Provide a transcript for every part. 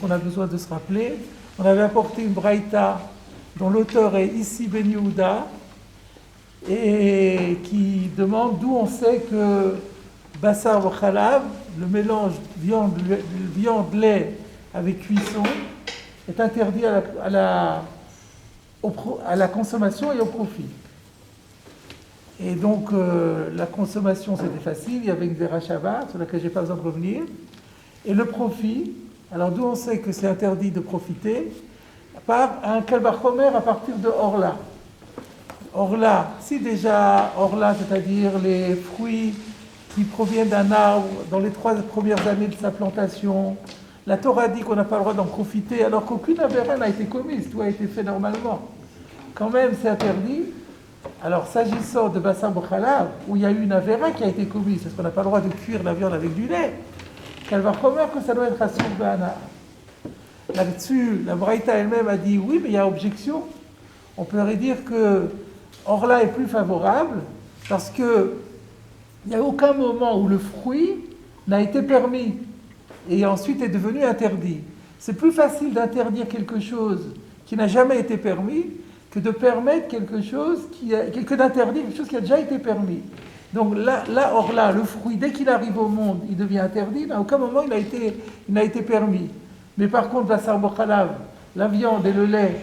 On a besoin de se rappeler. On avait apporté une braïta dont l'auteur est ici Ben Yehuda et qui demande d'où on sait que Bassar ou Khalav, le mélange viande-lait avec cuisson, est interdit à la consommation et au profit. Et donc la consommation c'était facile, il y avait une Zera Shabbat sur laquelle je n'ai pas besoin de revenir. Et le profit, alors d'où on sait que c'est interdit de profiter, par un Kalbachomer à partir de Orla. Orla, si déjà Orla, c'est-à-dire les fruits qui proviennent d'un arbre dans les 3 premières années de sa plantation, la Torah dit qu'on n'a pas le droit d'en profiter alors qu'aucune avéra n'a été commise, tout a été fait normalement. Quand même c'est interdit. Alors s'agissant de Bassar Bokhalav, où il y a eu une avéra qui a été commise, parce qu'on n'a pas le droit de cuire la viande avec du lait, qu'elle va remettre que ça doit être Asur Bana. Là-dessus, la Braïta elle-même a dit oui, mais il y a objection. On pourrait dire que Orla est plus favorable parce que il n'y a aucun moment où le fruit n'a été permis et ensuite est devenu interdit. C'est plus facile d'interdire quelque chose qui n'a jamais été permis que de permettre quelque chose que d'interdire quelque chose qui a déjà été permis. Donc là, Orla, le fruit, dès qu'il arrive au monde, il devient interdit, mais à aucun moment il n'a été permis. Mais par contre, Bassar Bokhalav, la viande et le lait,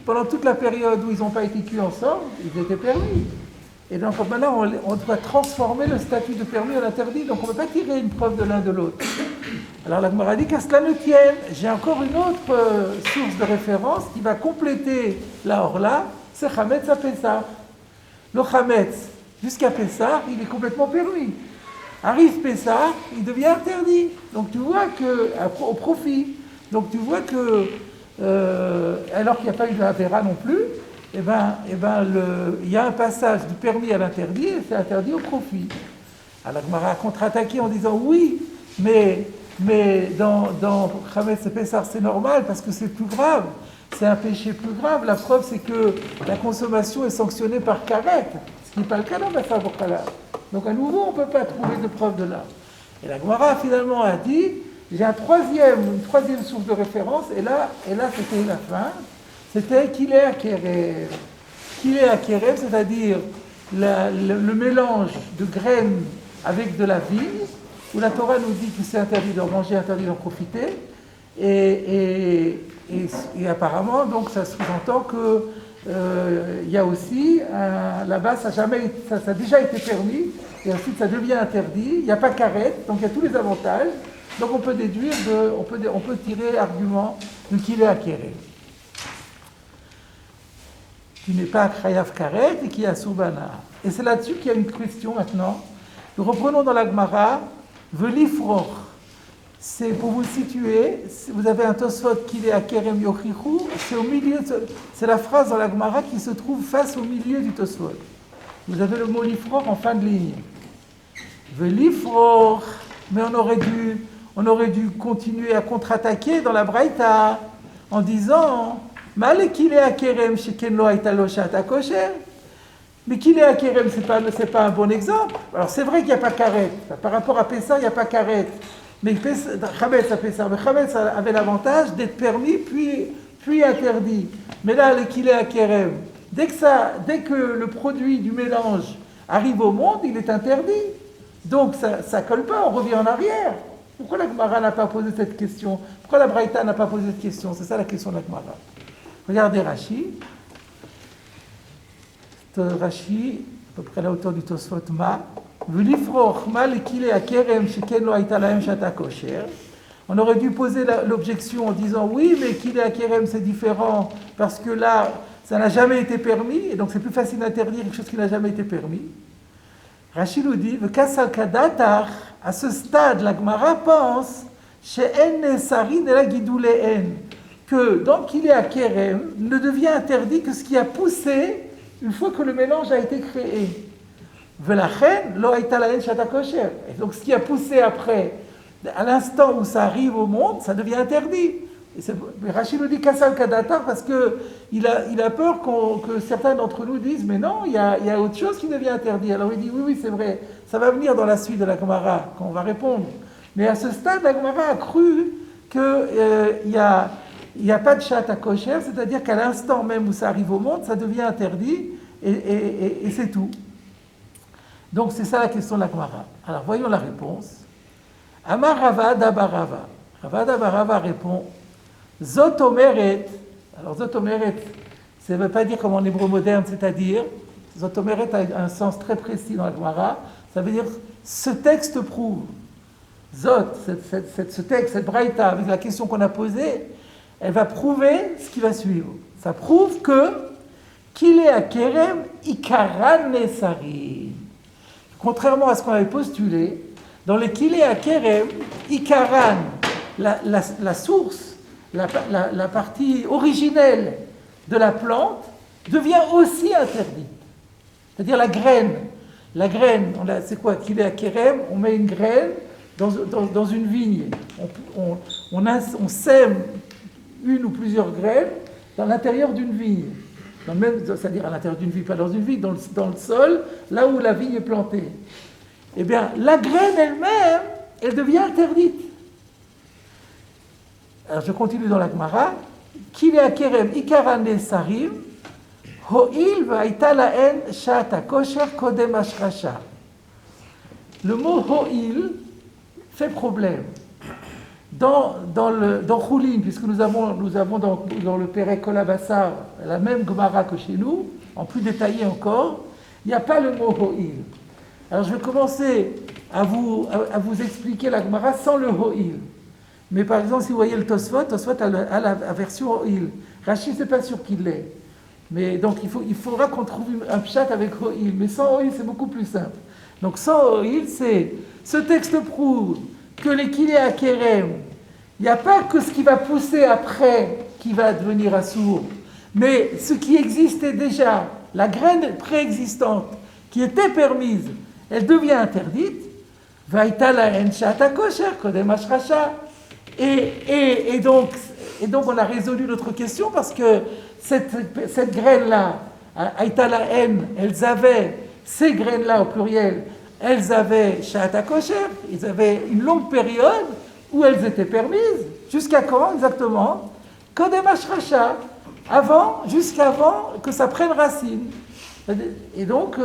pendant toute la période où ils n'ont pas été cuits ensemble, ils étaient permis. Et donc maintenant, on doit transformer le statut de permis en interdit, donc on ne peut pas tirer une preuve de l'un de l'autre. Alors la Gemara dit qu'à cela ne tienne, j'ai encore une autre source de référence qui va compléter la Orla, c'est Chametz à Pessah. Le Chametz, jusqu'à Pessah, il est complètement permis. Arrive Pessah, il devient interdit. Donc tu vois que, au profit, donc tu vois que, alors qu'il n'y a pas eu de Avera non plus, il y a un passage du permis à l'interdit et c'est interdit au profit. Alors la Gemara a contre-attaqué en disant oui, mais dans Chametz et Pessah c'est normal parce que c'est plus grave, c'est un péché plus grave. La preuve c'est que la consommation est sanctionnée par karet, ce qui n'est pas le cas dans Bassar Bokhalav. Donc à nouveau on ne peut pas trouver de preuve de là. Et la Gemara finalement a dit j'ai une troisième source de référence et là c'était la fin. C'était Kilei Akerem. Kilei Akerem, c'est-à-dire le mélange de graines avec de la vigne, où la Torah nous dit que c'est interdit d'en manger, interdit d'en profiter. Et apparemment, donc, ça sous-entend que y a aussi, là-bas, ça a déjà été permis, et ensuite ça devient interdit. Il n'y a pas karet, donc il y a tous les avantages. Donc on peut déduire, on peut tirer argument de Kilei Akerem, qui n'est pas Chayav Karet et qui est Asur Bana. Et c'est là-dessus qu'il y a une question maintenant. Nous reprenons dans la Gemara, Velifroch. C'est pour vous situer, vous avez un Tosfot Kilei Akerem Yochichu, c'est au milieu, c'est la phrase dans la Gemara qui se trouve face au milieu du Tosfot. Vous avez le mot Lifroch en fin de ligne. Velifroch, mais on aurait dû continuer à contre-attaquer dans la Braïta en disant Mal Kilei Akerem sheken lo hayta lo shata kosher. Mais Kilei Akerem, c'est pas un bon exemple. Alors c'est vrai qu'il n'y a pas karet. Par rapport à Pessah, il n'y a pas karet. Mais Chametz à Pessah, mais Chametz avait l'avantage d'être permis puis interdit. Mais là, le Kilei Akerem, dès que le produit du mélange arrive au monde, il est interdit. Donc ça colle pas, on revient en arrière. Pourquoi la Gemara n'a pas posé cette question? Pourquoi la Braïta n'a pas posé cette question? C'est ça la question de la Gemara. Regardez Rashi. Rashi, à peu près à la hauteur du Tosfot Ma. On aurait dû poser l'objection en disant oui, mais Kilei Akerem c'est différent parce que là, ça n'a jamais été permis et donc c'est plus facile d'interdire quelque chose qui n'a jamais été permis. Rashi nous dit à ce stade, la Gemara pense que dans Kilei Akerem ne devient interdit que ce qui a poussé une fois que le mélange a été créé. Et donc ce qui a poussé après, à l'instant où ça arrive au monde, ça devient interdit. Mais Rachid nous dit Kassal Kadatar parce qu'il a peur que certains d'entre nous disent mais non, il y a autre chose qui devient interdit. Alors il dit oui, c'est vrai, ça va venir dans la suite de la Gemara, qu'on va répondre. Mais à ce stade, la Gemara a cru qu'il n'y a pas de chat à kosher, c'est-à-dire qu'à l'instant même où ça arrive au monde, ça devient interdit et c'est tout. Donc c'est ça la question de la Gemara. Alors voyons la réponse. Amar Rava Dabarava. Rava Dabarava répond Zot omeret. Alors Zot omeret, ça ne veut pas dire comme en hébreu moderne, c'est-à-dire, Zot omeret a un sens très précis dans la Gemara. Ça veut dire ce texte prouve. Zot, ce texte, cette braïta, avec la question qu'on a posée, elle va prouver ce qui va suivre. Ça prouve qu'il est à Kerem Ikaran Nesarim. Contrairement à ce qu'on avait postulé, dans les Kilé à Kerem, Ikaran, la source, la partie originelle de la plante, devient aussi interdite. C'est-à-dire la graine. La graine, c'est quoi Kilé à Kerem? On met une graine dans une vigne. On sème une ou plusieurs graines dans l'intérieur d'une vigne. C'est-à-dire à l'intérieur d'une vigne, pas dans une vigne, dans le sol, là où la vigne est plantée. Eh bien, la graine elle-même, elle devient interdite. Alors, je continue dans la Gemara. Kile akerem ikaran sarim, ho'il va'aita laen sha'ata kosher kodem ashrasha. Le mot ho'il fait problème. Dans Choulin, puisque nous avons dans le Perek Kol HaBassar la même Gemara que chez nous, en plus détaillé encore, il n'y a pas le mot ho'il. Alors je vais commencer à vous expliquer la Gemara sans le ho'il. Mais par exemple, si vous voyez le Tosfot a la version ho'il. Rashi, c'est pas sûr qu'il l'ait. Mais donc il faudra qu'on trouve un pshat avec ho'il. Mais sans ho'il, c'est beaucoup plus simple. Donc sans ho'il, c'est ce texte prouve que les kilé à Kerem, il n'y a pas que ce qui va pousser après qui va devenir assourd, mais ce qui existait déjà, la graine préexistante qui était permise, elle devient interdite. Vaïta laen sha'ata kosher kodem ashrasha. Et donc on a résolu notre question parce que cette graine-là, Aïta laen, elles avaient, ces graines-là au pluriel, elles avaient sha'ata kosher, ils avaient une longue période où elles étaient permises. Jusqu'à quand exactement? Kodem ashrasha, jusqu'avant que ça prenne racine. Et donc,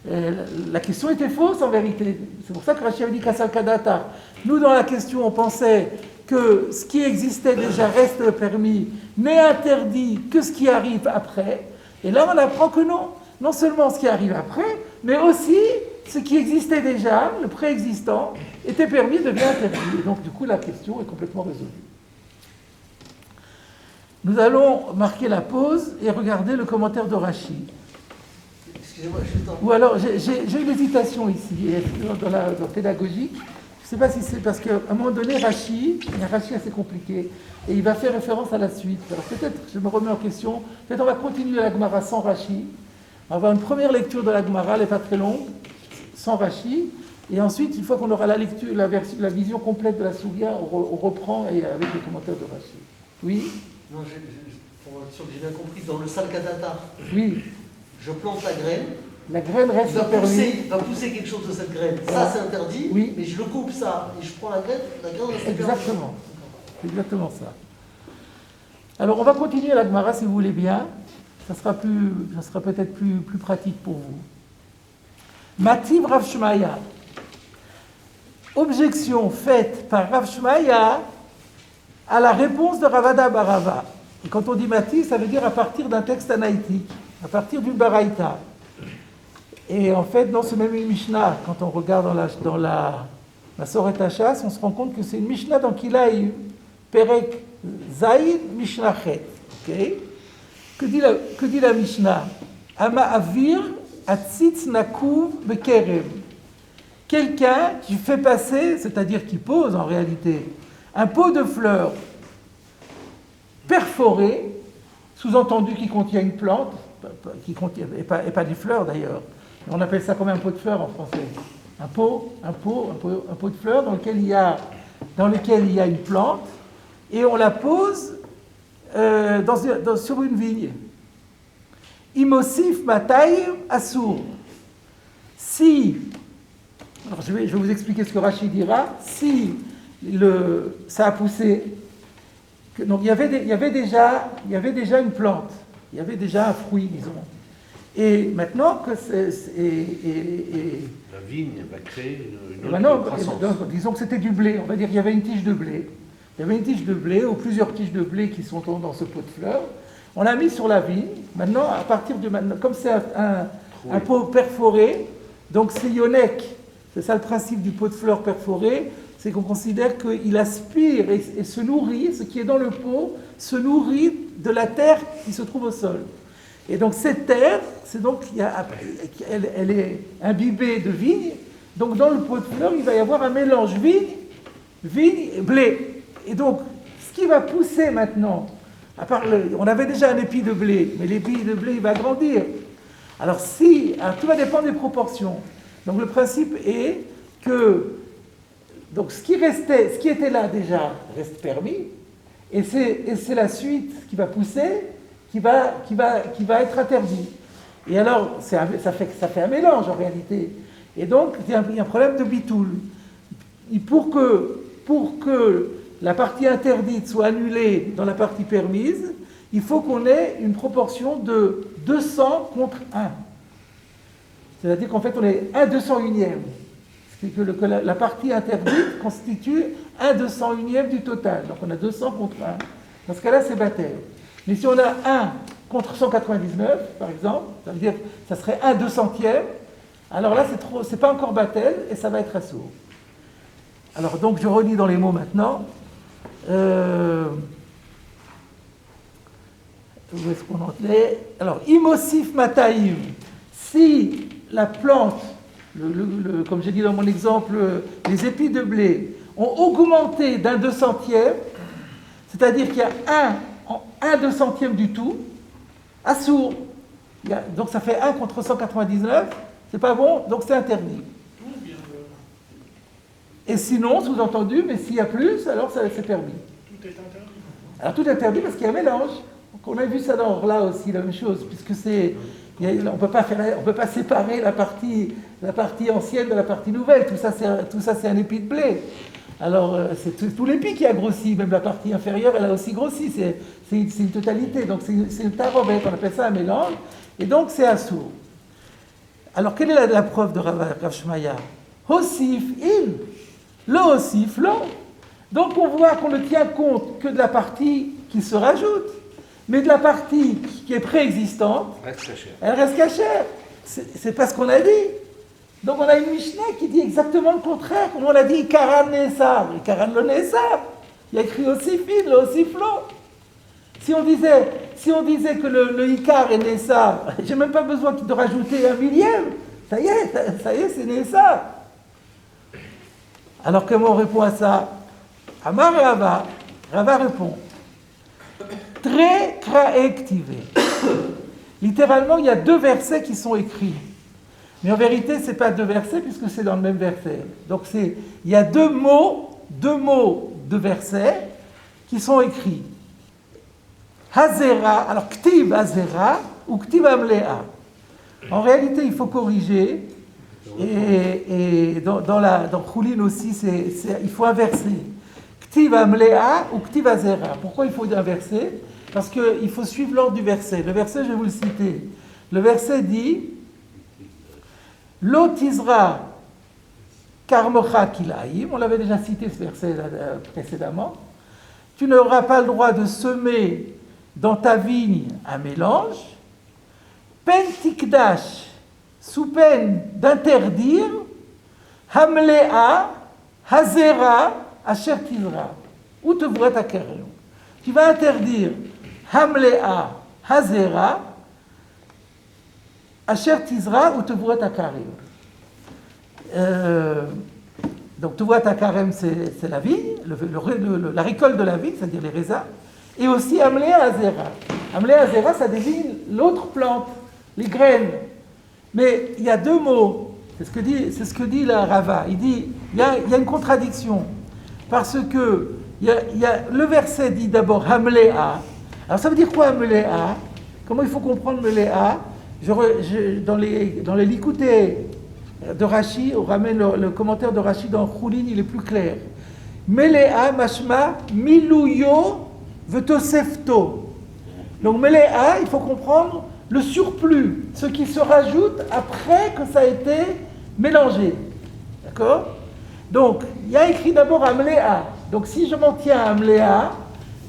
la question était fausse en vérité. C'est pour ça que Rashi avait dit Kasal Kadata. Nous, dans la question, on pensait que ce qui existait déjà reste permis, n'est interdit que ce qui arrive après. Et là, on apprend que non seulement ce qui arrive après, mais aussi ce qui existait déjà, le préexistant, était permis, devient interdit. Et donc, du coup, la question est complètement résolue. Nous allons marquer la pause et regarder le commentaire de Rashi. Excusez-moi, juste Ou alors, j'ai une hésitation ici, dans la pédagogique. Je ne sais pas si c'est parce qu'à un moment donné, Rashi, il y a un Rashi assez compliqué, et il va faire référence à la suite. Alors peut-être, je me remets en question, peut-être on va continuer la Gemara sans Rashi. On va avoir une première lecture de la Gemara, elle n'est pas très longue, sans Rashi, et ensuite, une fois qu'on aura la lecture, la vision complète de la Sougia, on reprend et avec les commentaires de Rashi. Oui? Non, pour être sûr que j'ai bien compris, dans le Salkadata, oui. Je plante la graine. La graine reste permis. Il va pousser quelque chose de cette graine. Ça, c'est interdit. Oui. Mais je le coupe ça et je prends la graine reste exactement. C'est exactement ça. Alors, on va continuer la Gemara si vous voulez bien. Ça sera peut-être plus pratique pour vous. Mativ Rav Shmaya. Objection faite par Rav Shmaya à la réponse de Ravada Barava. Et quand on dit Mativ, ça veut dire à partir d'un texte anaïtique, à partir d'une baraïta. Et en fait, non, c'est même une Mishnah. Quand on regarde dans la Soret Hachas, on se rend compte que c'est une Mishnah dans Kilaï, Perek Zaïd Mishnah Chet. Okay? Que dit la Mishnah? Ama avir atzitz nakuv bekerem. Quelqu'un qui fait passer, c'est-à-dire qui pose en réalité, un pot de fleurs perforé, sous-entendu qui contient une plante, qui contient, et pas des fleurs d'ailleurs. On appelle ça comme un pot de fleurs en français. Un pot de fleurs dans lequel il y a une plante, et on la pose sur une vigne. Imosif matayim assour. Si, alors je vais vous expliquer ce que Rashi dira, si ça a poussé. Donc il y avait déjà une plante, il y avait déjà un fruit, disons. Et maintenant que La vigne va créer une autre maintenant, croissance. disons que c'était du blé, on va dire qu'il y avait une tige de blé. Il y avait une tige de blé ou plusieurs tiges de blé qui sont dans ce pot de fleurs. On l'a mis sur la vigne. Maintenant, à partir de maintenant, comme c'est un pot perforé, donc c'est ionek. C'est ça le principe du pot de fleurs perforé, c'est qu'on considère qu'il aspire et se nourrit, ce qui est dans le pot, se nourrit de la terre qui se trouve au sol. Et donc cette terre, elle est imbibée de vigne. Donc dans le pot de fleurs, il va y avoir un mélange vigne et blé. Et donc, ce qui va pousser maintenant, on avait déjà un épi de blé, mais l'épi de blé, il va grandir. Alors tout va dépendre des proportions. Donc le principe est que donc ce qui était là déjà reste permis, et c'est la suite qui va pousser, qui va être interdit. Et alors ça fait un mélange en réalité. Et donc il y a un problème de bitoul. Et pour que la partie interdite soit annulée dans la partie permise, il faut qu'on ait une proportion de 200 contre 1. C'est-à-dire qu'en fait, on est 1/201e. C'est-à-dire que la partie interdite constitue 1/201e du total. Donc on a 200 contre 1. Dans ce cas-là, c'est baptême. Mais si on a 1 contre 199, par exemple, ça veut dire que ça serait 1/200e, alors là, c'est pas encore baptême et ça va être assourd. Alors donc, je relis dans les mots maintenant. Où est-ce qu'on en est? Alors, imosif mataïm, si la plante, comme j'ai dit dans mon exemple, les épis de blé ont augmenté d'1/200e, c'est-à-dire qu'il y a 1/200e du tout, assourd. Donc ça fait 1 contre 199, c'est pas bon, donc c'est interdit. Et sinon, sous-entendu, mais s'il y a plus, alors c'est permis. Tout est interdit. Alors tout est interdit parce qu'il y a un mélange. Donc, on a vu ça dans là aussi, la même chose, puisque on ne peut pas séparer la partie ancienne de la partie nouvelle. Tout ça, c'est un épi de blé. Alors, c'est tout l'épi qui a grossi, même la partie inférieure, elle a aussi grossi. C'est une totalité. Donc, c'est une tarobette, on appelle ça un mélange. Et donc, c'est assourd. Alors, quelle est la preuve de Rav Shmaya? Hossif in. Le hossif, lo. Donc, on voit qu'on ne tient compte que de la partie qui se rajoute, mais de la partie qui est préexistante, elle reste cachère. C'est pas ce qu'on a dit. Donc, on a une Mishnah qui dit exactement le contraire. Comme on a dit, Ikaran Nesar, Ikaran le Nesar. Il y a écrit hossif in, le hossif, lo. Si on disait que le Ikar est Nessar, j'ai même pas besoin de rajouter 1/1000. Ça y est, c'est Nessar. Alors comment on répond à ça? Amar Rava répond très kraektivé. Littéralement, il y a 2 versets qui sont écrits. Mais en vérité, ce n'est pas 2 versets puisque c'est dans le même verset. Donc il y a 2 mots de versets qui sont écrits. Hazera, alors Ktiv Hazera ou Ktiv Amlea. En réalité, il faut corriger. Et dans Choulin aussi, il faut inverser. Ktiv Amlea ou Ktiv Hazera. Pourquoi il faut inverser? Parce qu'il faut suivre l'ordre du verset. Le verset, je vais vous le citer. Le verset dit Lo tizra karmocha kilaim. On l'avait déjà cité ce verset précédemment. Tu n'auras pas le droit de semer dans ta vigne un mélange. Pen tikdash, sous peine d'interdire, hamlea, hazera, asher tizra. Où te voit ta carrière? Tu vas interdire hamlea, hazera, asher tizra, où te voit ta carrière. Donc, te voit ta carême, c'est la vigne, la récolte de la vigne, c'est-à-dire les raisins, et aussi Amlea Azera. Amlea Azera, ça désigne l'autre plante, les graines. Mais il y a 2 mots, c'est ce que dit la Rava. Il dit, il y a une contradiction, parce que le verset dit d'abord Amlea. Alors ça veut dire quoi Amlea? Comment il faut comprendre Amlea? Dans les Likouté de Rashi, on ramène le commentaire de Rashi dans Choulin, il est plus clair. Melea mashma miluyo vetosefto. Donc Melea, il faut comprendre le surplus, ce qui se rajoute après que ça a été mélangé. D'accord? Donc, il y a écrit d'abord Amléa. Donc, si je m'en tiens à Amléa,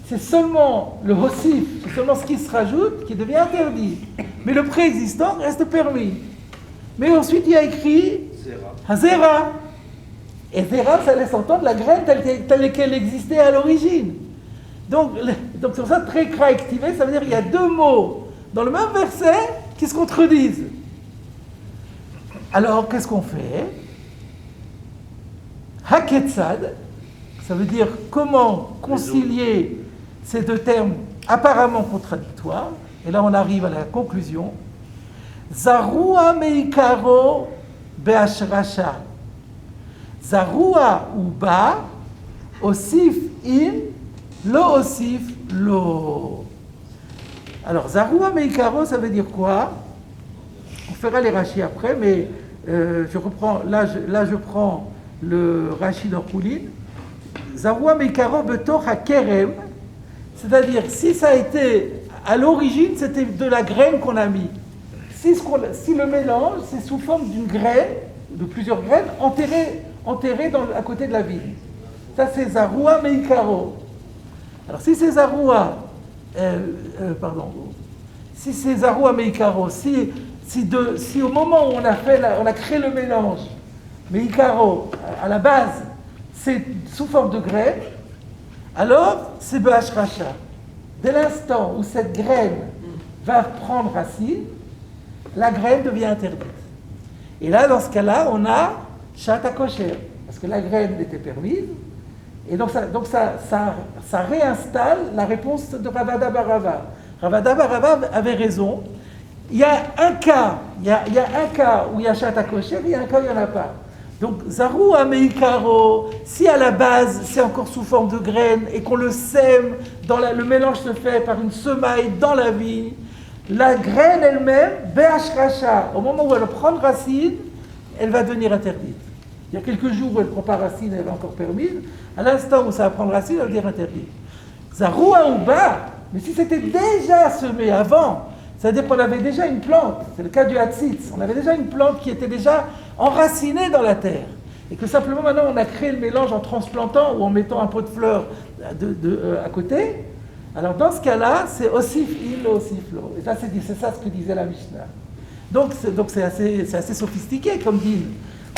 c'est seulement le Hossif, c'est seulement ce qui se rajoute qui devient interdit. Mais le préexistant reste permis. Mais ensuite, il y a écrit Hazera. Et Zera, ça laisse entendre la graine telle qu'elle existait à l'origine. Donc c'est pour ça, très activé, ça veut dire qu'il y a deux mots dans le même verset qui se contredisent. Alors, qu'est-ce qu'on fait? Haketsad, ça veut dire comment concilier ces deux termes apparemment contradictoires. Et là, on arrive à la conclusion. Zarua meikaro be'ashrasha. Zarua ou ba, osif in, lo osif lo. Alors, Zarua meikaro, ça veut dire quoi? On fera les rachis après, mais je reprends, là je prends le rachi d'Orpoulin. Zarua meikaro betoch hakerem, c'est-à-dire si ça a été, à l'origine, c'était de la graine qu'on a mis. Si le mélange, c'est sous forme d'une graine, de plusieurs graines, enterrées à côté de la vigne. Ça, c'est Zarua meikaro. Alors, si c'est Zarua, si c'est Zarua meikaro, si au moment où on a créé le mélange, meikaro, à la base, c'est sous forme de graine, alors c'est be'ashracha. Dès l'instant où cette graine va prendre racine, la graine devient interdite. Et là, dans ce cas-là, on a Shat HaKosher, parce que la graine était permise, et donc ça réinstalle la réponse de Ravada bar Rava. Ravada bar Rava avait raison. Il y a un cas où il y a Shat HaKosher, il y a un cas où il n'y en a pas. Donc, Zarua meikaro, si à la base c'est encore sous forme de graine et qu'on le sème, le mélange se fait par une semaille dans la vigne, la graine elle-même, be'ashracha, au moment où elle prend racine, elle va devenir interdite. Il y a quelques jours où elle ne prend pas racine, elle est encore permise. À l'instant où ça va prendre racine, elle va devenir interdite. Zarua ou ba, mais si c'était déjà semé avant, c'est-à-dire qu'on avait déjà une plante, c'est le cas du hatzitz, on avait déjà une plante qui était déjà enracinée dans la terre, et que simplement maintenant on a créé le mélange en transplantant ou en mettant un pot de fleurs à côté. Alors dans ce cas-là, c'est osif il, osif lo. Et ça, c'est ça ce que disait la Mishnah. Donc c'est assez sophistiqué comme dit.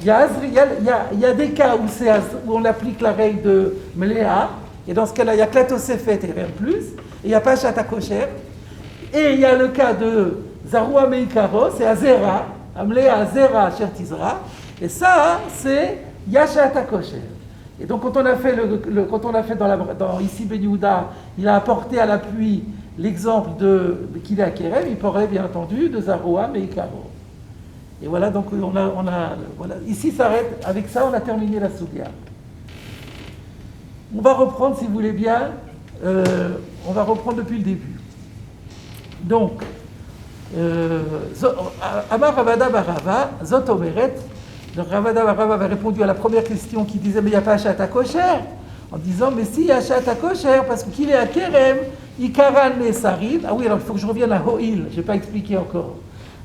Il y a des cas où on applique la règle de Mléa, et dans ce cas-là, il y a que la Tosefet et rien de plus, et il n'y a pas Shat HaKosher. Et il y a le cas de Zarua meikaro, c'est Azera, Amléa Azera Shertizra, et ça, c'est Yashat HaKosher. Et donc, quand on a fait, dans ici Ben Yehuda, il a apporté à l'appui l'exemple de Kilé Akerem, il parlait bien entendu de Zarua meikaro. Et voilà, donc voilà. Ici s'arrête, avec ça, on a terminé la Soudia. On va reprendre, si vous voulez bien, on va reprendre depuis le début. Donc, Amar Ravada bar Rava, Zot Omeret. Donc Ravada bar Rava avait répondu à la première question qui disait mais il n'y a pas Shat HaKosher, en disant mais si il y a Shat HaKosher parce qu'il est à Kerem, Ikaran Nesarin. Ah oui, alors il faut que je revienne à Ho'il, je n'ai pas expliqué encore.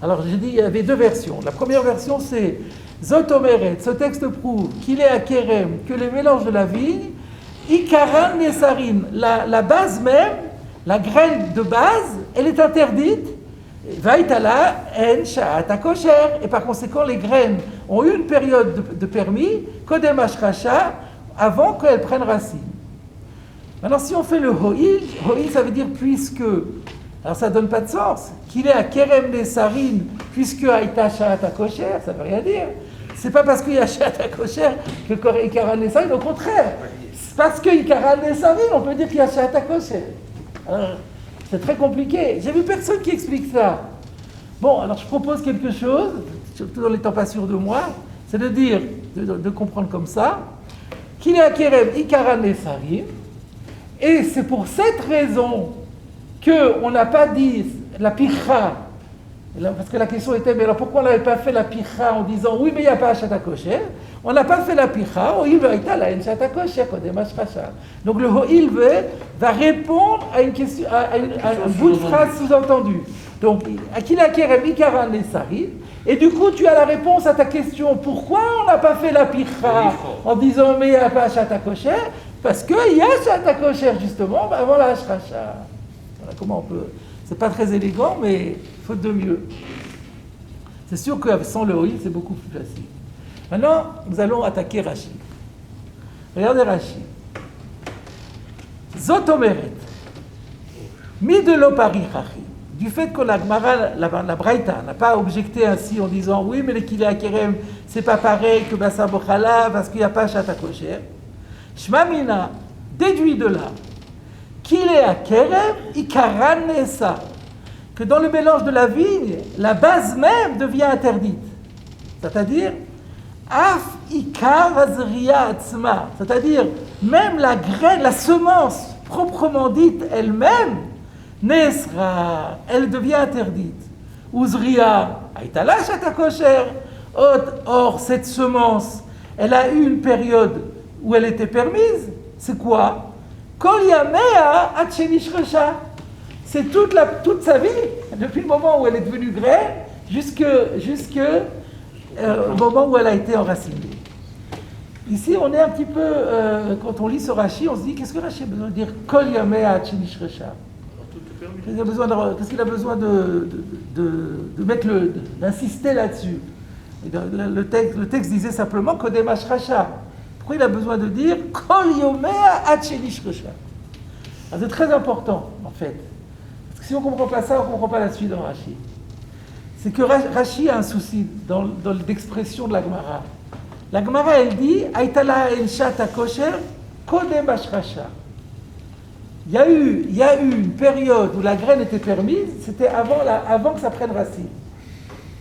Alors j'ai dit il y avait deux versions. La première version c'est Zot Omeret, ce texte prouve qu'il est à Kerem, que les mélanges de la vigne, Ikaran Nesarin, la base même, la graine de base, elle est interdite. Vaïtala en Shat HaKosher. Et par conséquent, les graines ont eu une période de permis, Kodem Ashracha, avant qu'elles prennent racine. Maintenant, si on fait le Ho'il, Ho'il ça veut dire puisque. Alors ça ne donne pas de sens. Qu'il est à Kerem Nesarin, puisque Aïta Shat HaKosher, ça ne veut rien dire. C'est pas parce qu'il y a Shat HaKosher que Ikaran Nesarin, au contraire. C'est parce que Ikaran Nesarin, on peut dire qu'il y a Shat HaKosher. C'est très compliqué. J'ai vu personne qui explique ça. Bon, alors je propose quelque chose, surtout en n'étant pas sûr de moi, c'est de dire, de comprendre comme ça, qu'il est à Kerem Ikaran Nesarim, et c'est pour cette raison qu'on n'a pas dit la picha Parce que la question était, mais alors pourquoi on n'avait pas fait la picha en disant, oui, mais il n'y a pas Hachata Kosher. On n'a pas fait la picha, Ho'il ve'aita la Hachata Kosher, Kodem Hashracha. Donc le Ho'il ve va répondre à une question, à un bout de phrase sous-entendu. Donc, Akila Kerem Ikaran Nesari. Et du coup, tu as la réponse à ta question. Pourquoi on n'a pas fait la picha en disant, mais il n'y a pas Hachata Kosher? Parce qu'il y a Hachata Kosher, justement, avant la Hashracha. Voilà comment on peut. C'est pas très élégant, mais faute de mieux. C'est sûr que sans le Ho'il, c'est beaucoup plus facile. Maintenant, nous allons attaquer Rashi. Regardez Rashi. Zot omeret. Mi de l'opari chachi. Du fait que la Gemara, la Braïta, n'a pas objecté ainsi en disant oui, mais les kilé akerem, c'est pas pareil que Bassar Bochala parce qu'il n'y a pas Hachata Kosher. Shmamina déduit de là kilé akerem ikaran nesa, que dans le mélange de la vigne, la base même devient interdite. C'est-à-dire af ikar azriya atzma, c'est-à-dire même la graine, la semence proprement dite elle-même, Nesra, elle devient interdite. Uzriya, aïtala Hachata Kosher. Or, cette semence, elle a eu une période où elle était permise. C'est quoi? Kol yamea ad shenishresha. C'est toute sa vie, depuis le moment où elle est devenue graine, jusqu'au moment où elle a été enracinée. Ici, on est un petit peu, quand on lit ce Rashi, on se dit, qu'est-ce que Rashi a besoin de dire? Kol yamea ad shenishresha. Qu'est-ce qu'il a besoin de mettre d'insister là-dessus? Le texte disait simplement Kodem Hashracha. Pourquoi il a besoin de dire Kol Yomea Ad Shenishresha? C'est très important, en fait. Parce que si on ne comprend pas ça, on ne comprend pas la suite dans Rashi. C'est que Rashi a un souci dans l'expression de la Gemara. La Gemara, elle dit Aïtala Hachata Kosher Kodem Hashracha. Il y a eu une période où la graine était permise, c'était avant que ça prenne racine.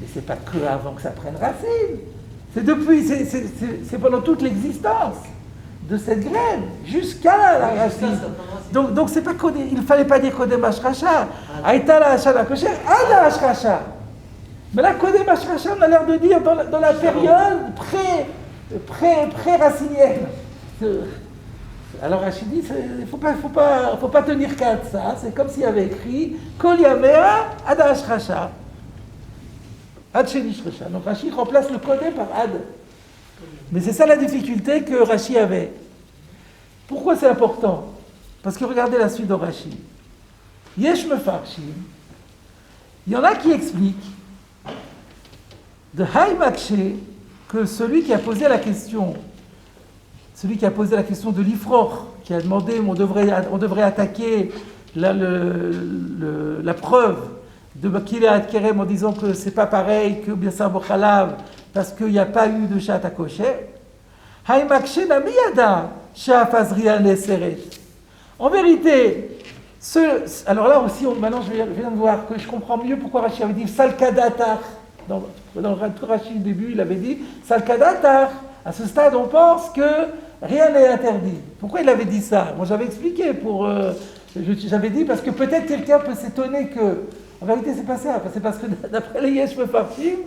Mais c'est pas que avant que ça prenne racine. C'est depuis, c'est pendant toute l'existence de cette graine jusqu'à la racine. Donc c'est pas il fallait pas dire Kodem Hashracha. Aïtala Hachata Kosher, Ada Hashracha. Mais là, Kodem Hashracha, on a l'air de dire dans la période pré-racinienne. Alors Rachid dit, il faut pas tenir qu'à ça. C'est comme s'il avait écrit Kol Yamea Ad Hashracha. Ad Shenishresha. Donc Rashi remplace le Kodem par Ad. Mais c'est ça la difficulté que Rashi avait. Pourquoi c'est important? Parce que regardez la suite de Rashi. Yesh Mefarshim. Il y en a qui expliquent de Haïmakshe que celui qui a posé la question de l'Ifror, qui a demandé on devrait attaquer la preuve de Kilé Kerem en disant que c'est pas pareil que Bassar Bochala parce qu'il n'y a pas eu de Hachata Kosher. Haïmakshe namiyada shafazriya neseret. En vérité, alors là aussi, maintenant je viens de voir que je comprends mieux pourquoi Rashi avait dit Salkadatar. Dans le Rashi du début, il avait dit Salkadatar. À ce stade, on pense que rien n'est interdit. Pourquoi il avait dit ça? Moi, j'avais expliqué j'avais dit parce que peut-être quelqu'un peut s'étonner que, en vérité, c'est pas ça. C'est parce que d'après les Yesh Mefarshim,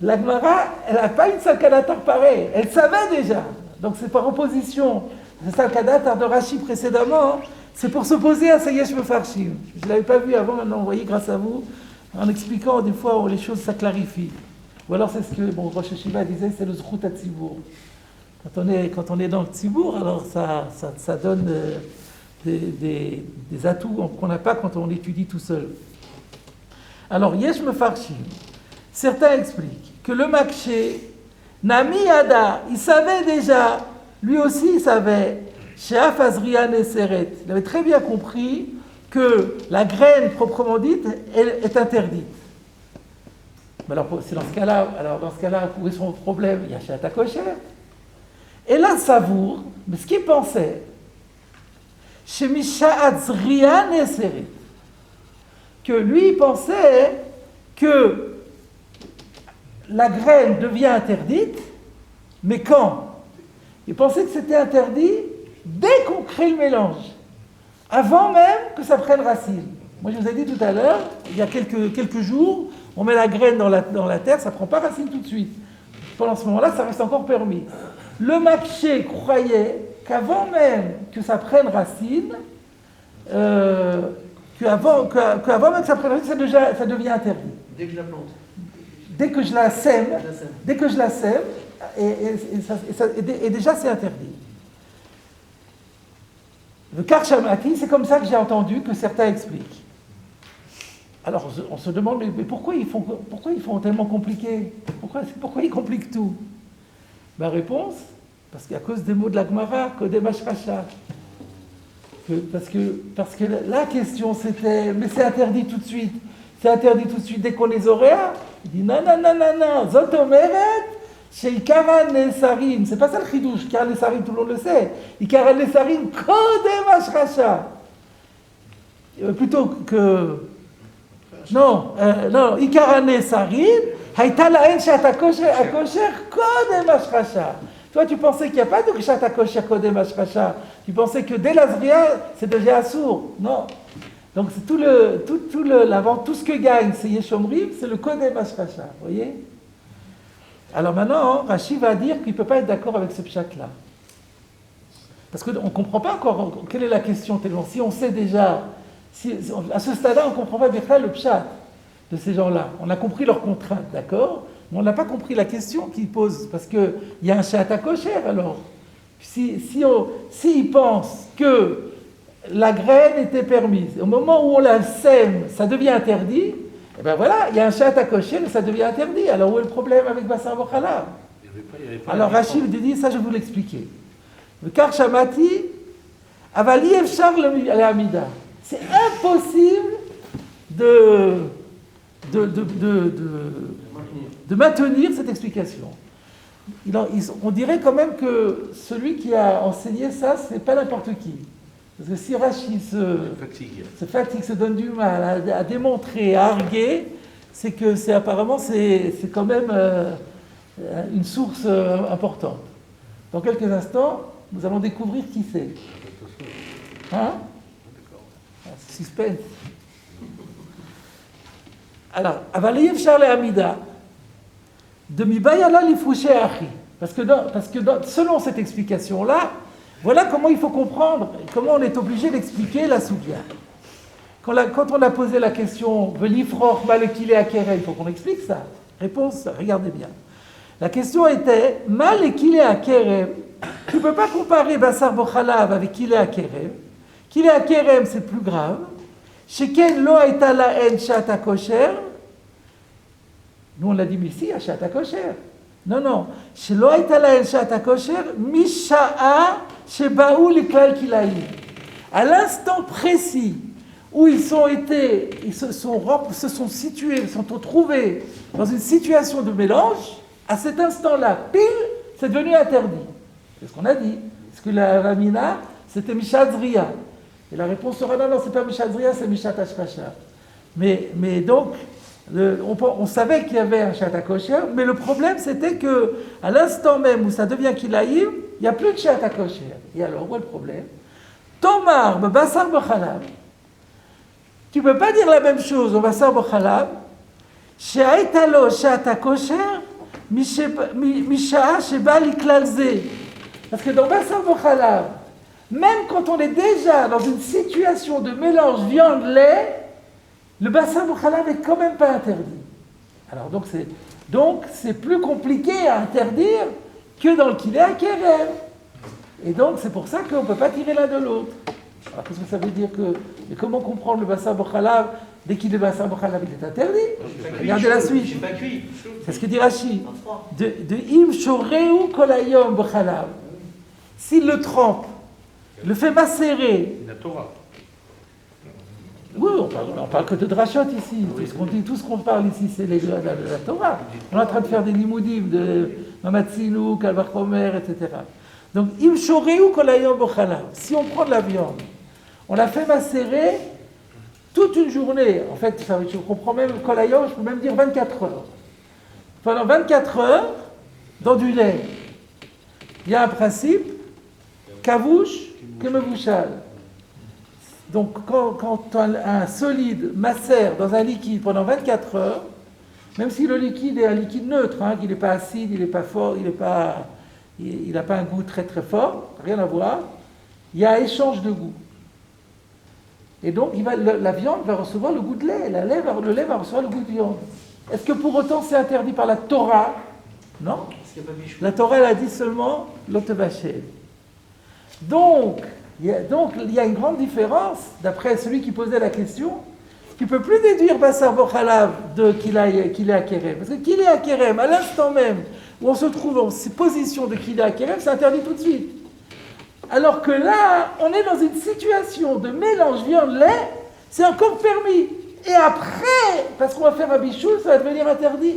la Gemara, elle n'a pas une Salkadatar pareille. Elle savait déjà. Donc c'est par opposition. Le Salkadatar de Rashi précédemment, c'est pour s'opposer à ces Yesh Mefarshim. Je ne l'avais pas vu avant, maintenant, vous voyez, grâce à vous, en expliquant, des fois, les choses, ça clarifie. Ou alors c'est ce que Rosh Hashiva disait, c'est le Zchut HaTzibur. Quand on est dans le Tzibour, alors ça donne des atouts qu'on n'a pas quand on étudie tout seul. Alors, Yesh Mefarshim, certains expliquent que le Makshe, Nami Ada, il savait déjà, lui aussi il savait, Sheaf Azriya Neseret, il avait très bien compris que la graine proprement dite est interdite. Mais alors, c'est dans ce cas-là, où est son problème? Il y a Hachata Kosher. Et là, Savour, mais ce qu'il pensait, chez Misha'at Zriya Neseret, que lui pensait que la graine devient interdite, mais quand? Il pensait que c'était interdit dès qu'on crée le mélange, avant même que ça prenne racine. Moi, je vous ai dit tout à l'heure, il y a quelques jours, on met la graine dans la terre, ça ne prend pas racine tout de suite. Pendant ce moment-là, ça reste encore permis. Le Makché croyait qu'avant même que ça prenne racine, qu'avant même que ça prenne racine, ça devient interdit. Dès que je la plante. Dès que je la sème, et déjà c'est interdit. Le Karchamati, c'est comme ça que j'ai entendu que certains expliquent. Alors on se demande, mais pourquoi ils font tellement compliqué? Pourquoi ils compliquent tout? Ma réponse, parce qu'à cause des mots de la Gemara, Kodem Ashracha. Parce que la question c'était, mais c'est interdit tout de suite. C'est interdit tout de suite dès qu'on les aurait. Il dit non, Zot omeret, chez Ikaran Nesarim. C'est pas ça le chidouche, Ikaran Nesarim, tout le monde le sait. Ikaran Nesarim, Kodem Ashracha. Plutôt que. Non, Ikaran Nesarim, Haïta laen Shat Kosher Kodem Ashracha. Toi, tu pensais qu'il n'y a pas de Shat Kosher Kodem Ashracha. Tu pensais que dès l'Azria, c'est déjà assourd. Non. Donc c'est tout ce que gagne c'est Yeshomrim, c'est le Kodem Ashracha, vous voyez? Alors maintenant, Rashi va dire qu'il ne peut pas être d'accord avec ce pshat-là. Parce qu'on ne comprend pas encore quelle est la question tellement. Si on sait déjà, à ce stade-là, on ne comprend pas bien le pshat de ces gens-là. On a compris leurs contraintes, d'accord? Mais on n'a pas compris la question qu'ils posent, parce qu'il y a un shat à kosher alors. S'ils pensent que la graine était permise, au moment où on la sème, ça devient interdit, et ben voilà, il y a un shat à cocher, mais ça devient interdit. Alors où est le problème avec Bassar Bokhalav? Alors Rachid dit, ça je vais vous l'expliquer. Le Karchamati, Avali Efchar le Amida. C'est impossible de maintenir cette explication. On dirait quand même que celui qui a enseigné ça, c'est pas n'importe qui. Parce que si Rachid se fatigue, se donne du mal à démontrer, à arguer, c'est que apparemment c'est quand même une source importante. Dans quelques instants, nous allons découvrir qui c'est. Hein? Suspense. Alors, Avaliyev Charles Hamida, de Mibayala l'ifouché Achi. Parce que selon cette explication-là, voilà comment il faut comprendre, comment on est obligé d'expliquer la soubia. Quand on a posé la question, Velifroch malekile akerem, il faut qu'on explique ça. Réponse, regardez bien. La question était, malekile akerem, tu ne peux pas comparer Bassar Bokhalav avec kile akerem. Kile akerem, c'est plus grave. Sheken lo aita laen shat kosher. Nous on l'a dit, mais si, à shat kosher. Non. Shelo aita laen shat kosher, misha'a shebaou liklal kilaïm. À l'instant précis où ils se sont situés, ils se sont trouvés dans une situation de mélange, à cet instant-là, pile, c'est devenu interdit. C'est ce qu'on a dit. Parce que la Ramina, c'était Mishadzriya. Et la réponse sera non, c'est pas Mishadzriya, c'est Mishat Ashracha. Mais donc, on savait qu'il y avait un Shat Kosher, mais le problème c'était que à l'instant même où ça devient Kilaïm, il n'y a plus de Shat Kosher. Et alors, où est le problème? Tomar, Bassar Bokhalav. Tu ne peux pas dire la même chose au Bassar Bokhalav. She'aitalo Shat Kosher, Misha'a Sheba Liklalze. Parce que dans Bassar Bokhalav, même quand on est déjà dans une situation de mélange viande-lait, le Bassar Bokhalav n'est quand même pas interdit. Alors donc c'est plus compliqué à interdire que dans le Kilé Akerem. Et donc c'est pour ça qu'on ne peut pas tirer l'un de l'autre. Alors qu'est-ce que ça veut dire que... Mais comment comprendre le Bassar Bokhalav dès qu'il est Bassar Bokhalav, il est interdit? Regardez la suite. C'est ce que dit Rashi. De Im Shoreu Kolayom Bokhalav. S'il le trempe, le fait macérer. La Torah. Oui, on parle que de drachot ici. Tout ce qu'on parle ici, c'est la Torah. On est en train de faire des limoudim, de Mamatzinu, Kalvachomer, etc. Donc, im shoreu kolayom bochalav. Si on prend de la viande, on la fait macérer toute une journée. En fait, je comprends même kolayom, je peux même dire 24 heures. Pendant 24 heures, dans du lait, il y a un principe, kavouche, kemevouchal. Donc quand un solide macère dans un liquide pendant 24 heures, même si le liquide est un liquide neutre, hein, qu'il n'est pas acide, il n'est pas fort, il n'a pas un goût très très fort, rien à voir, il y a échange de goût. Et donc la viande va recevoir le goût de lait, le lait va recevoir le goût de viande. Est-ce que pour autant c'est interdit par la Torah? Non. La Torah elle a dit seulement l'otevachel. Donc il y a une grande différence, d'après celui qui posait la question. Tu ne peux plus déduire Bassar Bochalav de qu'il est à Kerem. Parce que qu'il est à Kerem, à l'instant même où on se trouve en position de qu'il est à Kerem, c'est interdit tout de suite. Alors que là, on est dans une situation de mélange viande-lait, c'est encore permis. Et après, parce qu'on va faire un bichoul, ça va devenir interdit.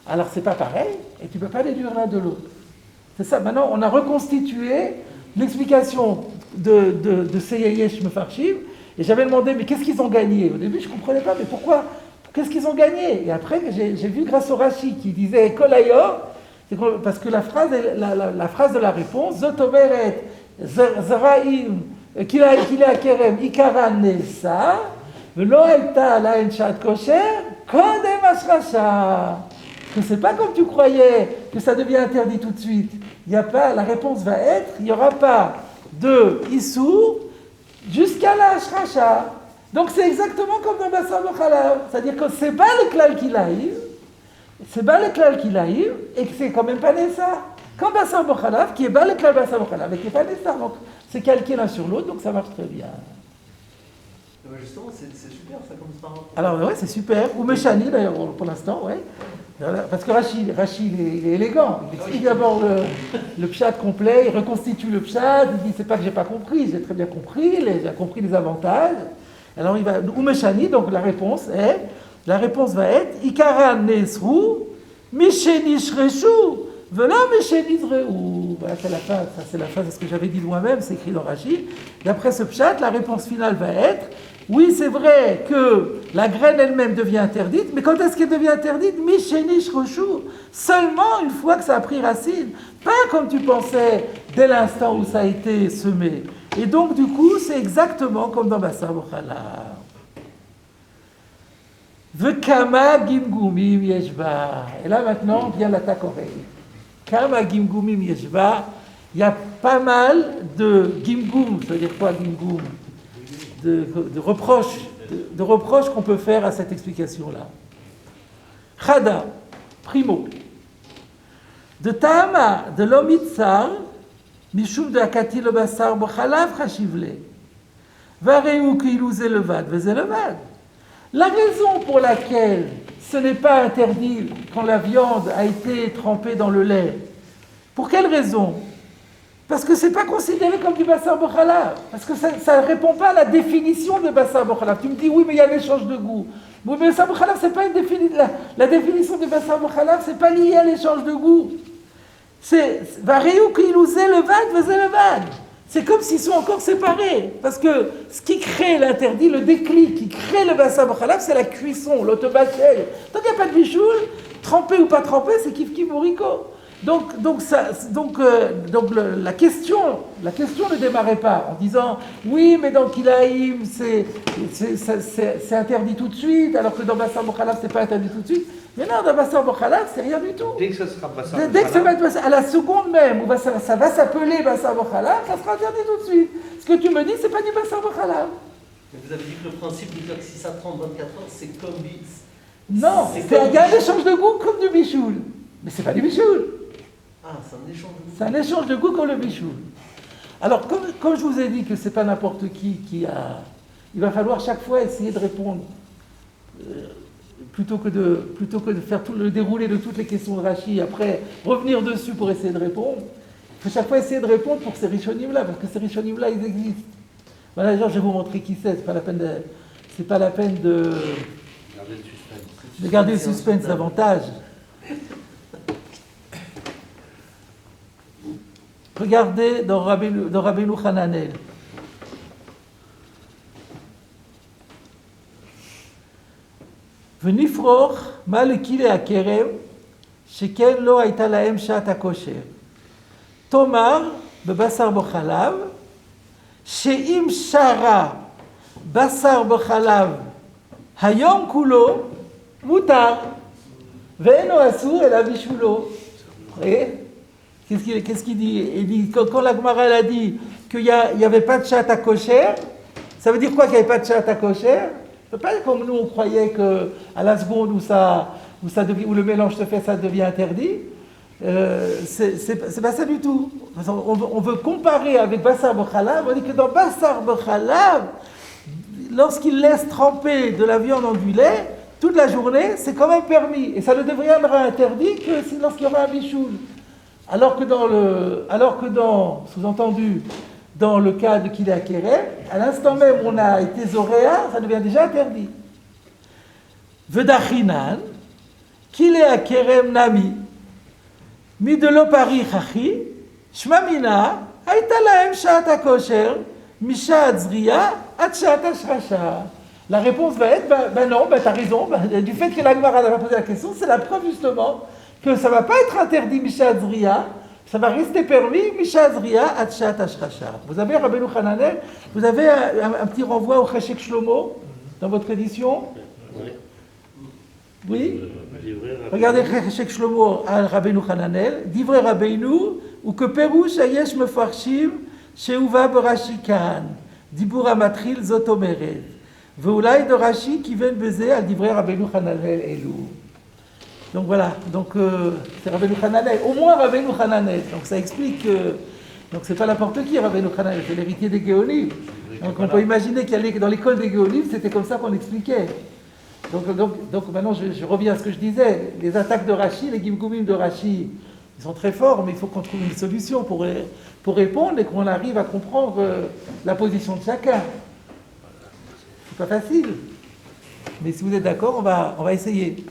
Alors c'est pas pareil, et tu ne peux pas déduire l'un de l'autre. C'est ça, maintenant on a reconstitué l'explication de Seyeyesh Mefarshim. Et j'avais demandé, mais qu'est-ce qu'ils ont gagné? Au début, je ne comprenais pas, mais pourquoi? Qu'est-ce qu'ils ont gagné? Et après, j'ai vu grâce au Rashi qui disait Kolayor, parce que la phrase de la réponse, Zotomeret, Zeraim, Kila Kerem, Ikaran Nesa, Velo Elta la Enchat Kosher, Kodem Ashrasha. Que c'est pas comme tu croyais, que ça devient interdit tout de suite. Il y a pas, la réponse va être, il n'y aura pas de Issour, jusqu'à la Ashracha. Donc c'est exactement comme dans Bassar Bochalav. C'est-à-dire que c'est pas le klal qu'il arrive, et que c'est quand même pas Nessa. Comme Bassar Bochalav, qui est pas le klal Bassar Bochalav, et qui n'est pas Nessa. Donc c'est calqué l'un sur l'autre, donc ça marche très bien. Justement, c'est super, ça commence par un... Alors ouais, c'est super. Ou Meshani d'ailleurs, pour l'instant, ouais. Parce que Rachid il est élégant. Il explique d'abord le pshat complet, il reconstitue le pshat, il dit c'est pas que j'ai pas compris, j'ai très bien compris, j'ai compris les avantages. Alors il va, ou Meshani, donc la réponse va être Ikaran Nesru, Misheni Shreshu, Vela Misheni Zreu. Voilà, c'est la fin, ça c'est la fin de ce que j'avais dit moi-même, c'est écrit dans Rachid. D'après ce pshat, la réponse finale va être oui, c'est vrai que la graine elle-même devient interdite, mais quand est-ce qu'elle devient interdite? Misheni Shroshu, seulement une fois que ça a pris racine, pas comme tu pensais dès l'instant où ça a été semé. Et donc du coup, c'est exactement comme dans Bassar Bochalav. Vekama gimgumim yeshba. Et là maintenant vient l'attaque oreille. Kama gimgumim yeshba. Il y a pas mal de gimgum, c'est-à-dire quoi gimgum? De reproches qu'on peut faire à cette explication-là. Chada, primo. De Tama, de l'Omitzar, Mishum de Akati le Bassar Bochalav Chashivle. Vareu Kilu Zelevad, Vezelevad. La raison pour laquelle ce n'est pas interdit quand la viande a été trempée dans le lait, pour quelle raison? Parce que ce n'est pas considéré comme du Bassar Bochalav. Parce que ça ne répond pas à la définition de Bassar Bochalav. Tu me dis, oui, mais il y a un échange de goût. Oui, mais Bassar Bochalav, c'est pas une définition. La définition de Bassar Bochalav, ce n'est pas lié à l'échange de goût. C'est c'est comme s'ils sont encore séparés. Parce que ce qui crée l'interdit, le déclic, qui crée le Bassar Bochalav, c'est la cuisson, l'autobachel. Tant qu'il n'y a pas de bichoul, trempé ou pas trempé, c'est kif kif bourrico. Donc la question ne démarrait pas en disant oui, mais dans Kilaïm c'est interdit tout de suite, alors que dans Bassar Bochalav c'est pas interdit tout de suite. Mais non, dans Bassar Bochalav c'est rien du tout. Dès que ça sera Bassar Bochalav, dès que ça va être à la seconde même où ça va s'appeler Bassar Bochalav, ça sera interdit tout de suite. Ce que tu me dis, c'est pas du Bassar Bochalav. Mais vous avez dit que le principe de dire que si ça trempe 24 heures, c'est comme non, il y a un échange de goût comme du bichoul, mais c'est pas du bichoul. Ah, c'est un échange de goût. C'est un échange de goût comme le bichoul. Alors, comme je vous ai dit que c'est pas n'importe qui a... Il va falloir chaque fois essayer de répondre, plutôt que de faire tout le déroulé de toutes les questions de Rashi, après revenir dessus pour essayer de répondre. Il faut chaque fois essayer de répondre pour ces Rishonim-là, parce que ces Rishonim-là, ils existent. Voilà, genre, je vais vous montrer qui c'est, c'est pas la peine de garder le suspense davantage. Regardez dans Rabbeinu Hananel. Venifroch malekile akerem sheken lo hayta lahem shat hakosher. Tomar bebasar bochalav sheim shara Bassar b'chalav, hayom kulo, mutar, ve'eno asur el avishulo. Vous voyez? Qu'est-ce qu'il dit? Il dit, quand la Gemara a dit qu'il n'y avait pas de chat à cocher, ça veut dire quoi qu'il n'y avait pas de chat à cocher? C'est pas comme nous on croyait qu'à la seconde où le mélange se fait, ça devient interdit. C'est pas ça du tout. On veut comparer avec Bassar b'chalav. On dit que dans Bassar b'chalav, lorsqu'il laisse tremper de la viande en du lait toute la journée, c'est quand même permis. Et ça ne deviendra interdit que lorsqu'il y aura un bichoul. Alors que sous-entendu, dans le cas de qu'il est à Kérem, à l'instant même où on a été zoréa, ça devient déjà interdit. Vedachinan, qu'il est à Kérem nami, midelo pari chachi, shmamina, haïta lahem sha'at kosher, misha zriya, at sha'at shracha. La réponse va être, non, t'as raison, du fait que la Gemara n'a pas posé la question, c'est la preuve justement que ça ne va pas être interdit misha zriya, ça va rester permis, Misha Zriya, Atshat Ashracha. Vous avez Rabbeinu Hananel, vous avez un petit renvoi au Cheshek Shlomo dans votre édition? Oui. Regardez Cheshek Shlomo à Rabbeinu Hananel, Divrei Rabbeinu, ou que Perouche Ayesh Mefarshim, Sheuva Berashi Kan, Dibur Amatril Zotomeret, Veulai de Rashi qui vient baiser à Divrei Rabbeinu Hananel Elou. Donc voilà, c'est Rabbeinu Hananel, au moins Rabbeinu Hananel. Donc ça explique que donc c'est pas n'importe qui Rabbeinu Hananel, c'est l'héritier des Géonim. Donc on peut imaginer qu'il y a dans l'école des Géonim, c'était comme ça qu'on expliquait. Donc maintenant je reviens à ce que je disais, les attaques de Rashi, les Gimgumim de Rashi, ils sont très forts, mais il faut qu'on trouve une solution pour répondre et qu'on arrive à comprendre la position de chacun. C'est pas facile, mais si vous êtes d'accord, on va essayer.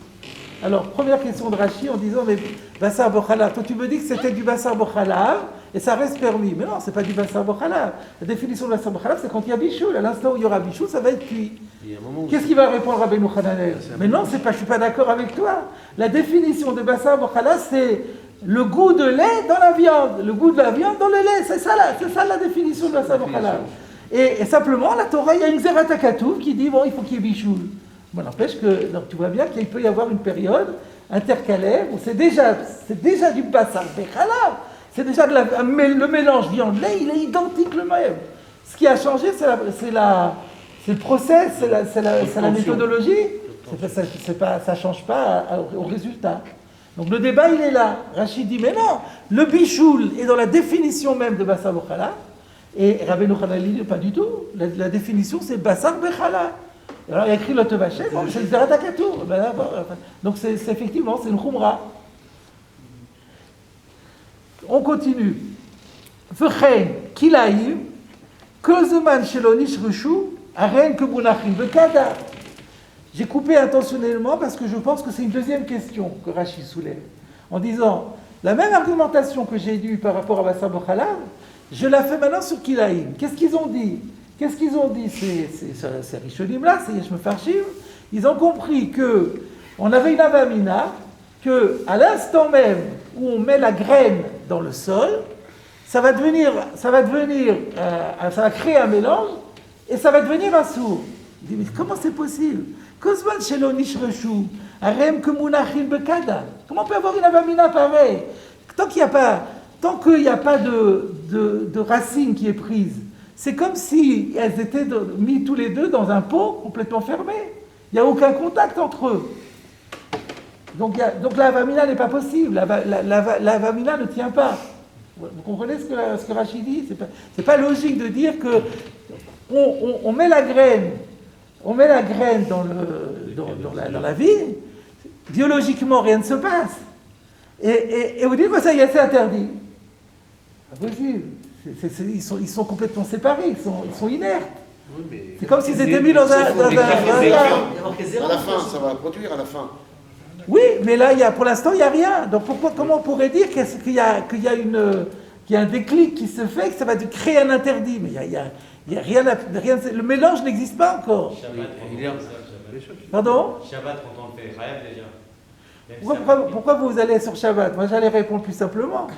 Alors, première question de Rashi en disant, mais Bassar b'chalav, toi tu me dis que c'était du Bassar b'chalav et ça reste permis. Mais non, c'est pas du Bassar b'chalav. La définition de Bassar b'chalav, c'est quand il y a bichoul. À l'instant où il y aura bichoul, ça va être cuit. Qu'est-ce qu'il va répondre Rabbeinu Hananel? Mais non, je suis pas d'accord avec toi. La définition de Bassar b'chalav, c'est le goût de lait dans la viande. Le goût de la viande dans le lait. C'est ça la définition de Bassar b'chalav. Et simplement, la Torah, il y a une Zerata Katuv qui dit, bon, il faut qu'il y ait bichoul. Bon, n'empêche que donc, tu vois bien qu'il peut y avoir une période intercalaire où c'est déjà du Bassar b'chalav, c'est déjà le mélange viande-lait, il est identique le même. Ce qui a changé, c'est le process, c'est la méthodologie, ça ne change pas au résultat. Donc le débat, il est là. Rachid dit, mais non, le bichoul est dans la définition même de Bassar b'chalav, et Rabbeinu Hananel dit, pas du tout. La définition, c'est Bassar b'chalav. Alors il y a écrit l'Otov Hashem, c'est le Zerat HaKatur. Donc c'est effectivement, c'est une Khumra. On continue. V'chein kilaim, kozuman shelo nishreshu, aren kebunachim bekada. J'ai coupé intentionnellement parce que je pense que c'est une deuxième question que Rashi soulève. En disant, la même argumentation que j'ai eue par rapport à Bassar b'chalav, je la fais maintenant sur kilaim. Qu'est-ce qu'ils ont dit? Ces Rishonim là, c'est Yesh Mefarshim, ils ont compris qu'on avait une avamina, qu'à l'instant même où on met la graine dans le sol, ça va créer un mélange et ça va devenir un sourd. Il dit, mais comment c'est possible? Kozman shelo nishreshu, arem kemunachim bekada. Comment on peut avoir une avamina pareille? Tant qu'il n'y a pas de racine qui est prise, c'est comme si elles étaient mis tous les deux dans un pot complètement fermé. Il n'y a aucun contact entre eux. Donc la avamina n'est pas possible. La avamina ne tient pas. Vous comprenez ce que Rashi dit? C'est pas logique de dire que on met la graine dans la vigne. Biologiquement, rien ne se passe. Et vous dites que ça y est, c'est interdit. Pas possible. Ils sont complètement séparés, ils sont inertes. Oui, c'est comme s'ils étaient mis dans un... À la fin, ça va produire à la fin. Oui, mais là, pour l'instant, il n'y a rien. Donc comment on pourrait dire qu'il y a un déclic qui se fait, que ça va créer un interdit? Mais il n'y a rien, le mélange n'existe pas encore. Pardon? Shabbat, quand on le fait, Chayav déjà. Pourquoi vous allez sur Shabbat? Moi, j'allais répondre plus simplement.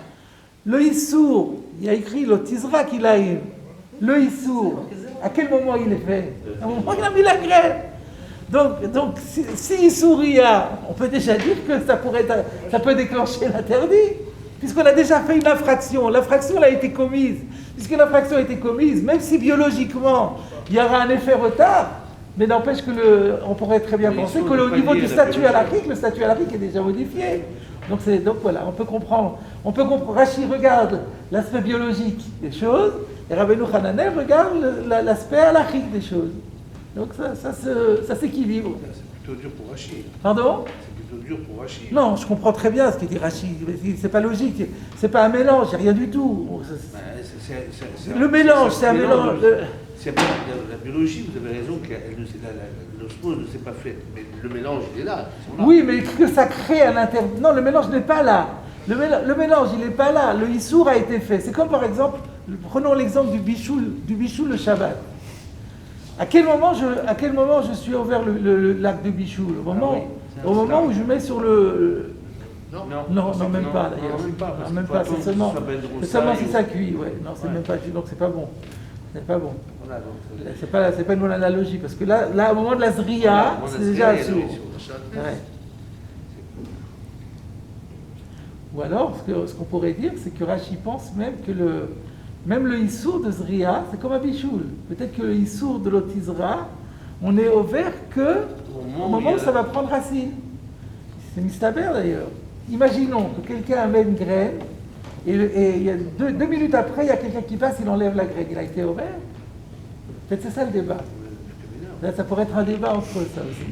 Le Issour, il y a écrit le Tizra Kilaïm. Le Issour, à quel moment il est fait? Au moment où il a mis la graine. Donc si Issouria, on peut déjà dire que ça peut déclencher l'interdit, puisqu'on a déjà fait une infraction. L'infraction a été commise. Puisque l'infraction a été commise, même si biologiquement il y aura un effet retard, mais n'empêche on pourrait très bien penser que au niveau du statut halakhique, le statut halakhique est déjà modifié. Donc voilà, on peut comprendre. Rashi regarde l'aspect biologique des choses, et Rabbeinu Hananel regarde l'aspect halakhique des choses. Donc ça s'équilibre. C'est plutôt dur pour Rashi. Pardon? C'est plutôt dur pour Rashi. Non, je comprends très bien ce qu'il dit Rashi. C'est pas logique. C'est pas un mélange, il n'y a rien du tout. Le mélange, c'est un mélange. La biologie, vous avez raison, l'osmose ne s'est pas faite, mais le mélange, il est là. Oui, mais que ça crée un interdit. Non, le mélange n'est pas là. Le mélange, il n'est pas là. Le Issour a été fait. C'est comme par exemple, prenons l'exemple du bichoul le Shabbat. À quel moment je suis ouvert le lac de Bichoul? Au moment où je mets sur le... Non, même pas d'ailleurs. Même pas, c'est seulement si ça cuit. Ouais. Non, c'est même pas, donc c'est pas bon. C'est pas bon. C'est pas une bonne analogie, parce que là au moment de la Zriya, c'est déjà assourd. Ouais. Ou alors, ce qu'on pourrait dire, c'est que Rashi pense même que même le Issour de Zriya, c'est comme un bichoul. Peut-être que le Issour de l'Otizra, on est ouvert que au moment où ça va prendre racine. C'est mistaber d'ailleurs. Imaginons que quelqu'un met une graine, et il y a deux minutes après, il y a quelqu'un qui passe, il enlève la graine. Il a été ouvert. Peut-être c'est ça le débat. Là, ça pourrait être un débat entre eux, ça aussi.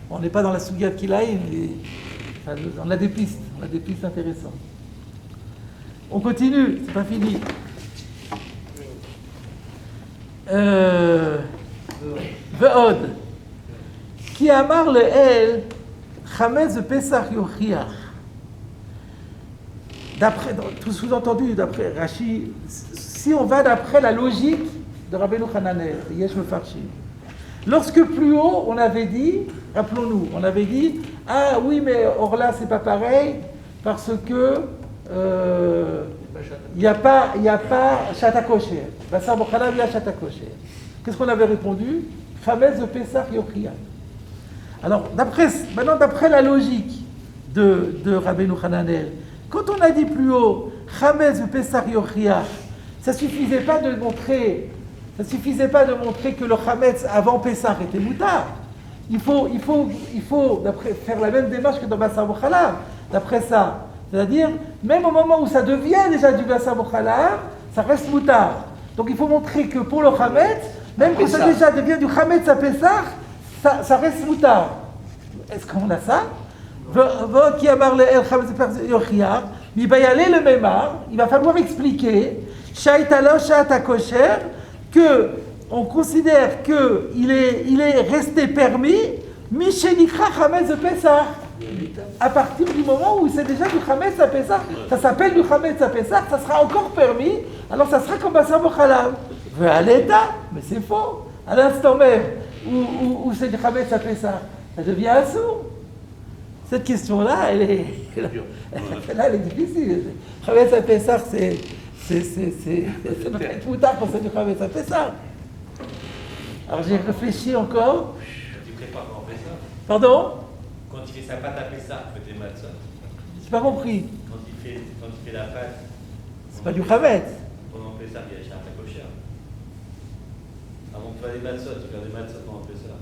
On n'est pas dans la Sougia de Kilaïm, mais on a des pistes intéressantes. On continue, c'est pas fini. Ve'od. Ki amar le'el, Chametz Pesach yochiach. D'après, tout sous-entendu, d'après Rashi, si on va d'après la logique de Rabbeinu Hananel, Yesh Mefarshim. Lorsque plus haut, on avait dit, rappelons-nous, ah oui, mais Orla, c'est pas pareil, parce que il n'y a pas Shata Kosher. Basar Bokhalav, il y a Shata Kosher. Qu'est-ce qu'on avait répondu? Chametz Pesach yochiach. Alors, d'après la logique de Rabbeinu Hananel, quand on a dit plus haut, Chametz Pesach yochiach, ça suffisait pas de montrer que le Chametz avant Pesach était moutard. Il faut faire la même démarche que dans Basar Bokhalav, d'après ça. C'est-à-dire, même au moment où ça devient déjà du Basar Bokhalav, ça reste moutard. Donc il faut montrer que pour le Chametz, même quand ça déjà devient du Chametz à Pesach, ça reste moutard. Est-ce qu'on a ça? Il va falloir expliquer que on considère qu'il est resté permis à partir du moment où c'est déjà du Chametz à Pesach. Ça s'appelle du Chametz à Pesach, ça sera encore permis, alors ça sera comme Basar Bokhalav. À l'état, mais c'est faux. À l'instant même où c'est du Chametz à Pesach, ça devient assourd. Cette question-là, elle est difficile. Chametz à Pesach, ça doit être moutard quand c'est du Chametz à Pesach. Alors j'ai réfléchi encore. Quand il prépare en Pessah. Pardon? Quand il fait sa pâte à Pessah, il fait des matzot. J'ai pas compris. Quand il fait la pâte. C'est pas du Chametz. Pendant Pessah, il y a Shabbat kosher. Avant de faire des matzot, tu fais des matzot pendant Pessah.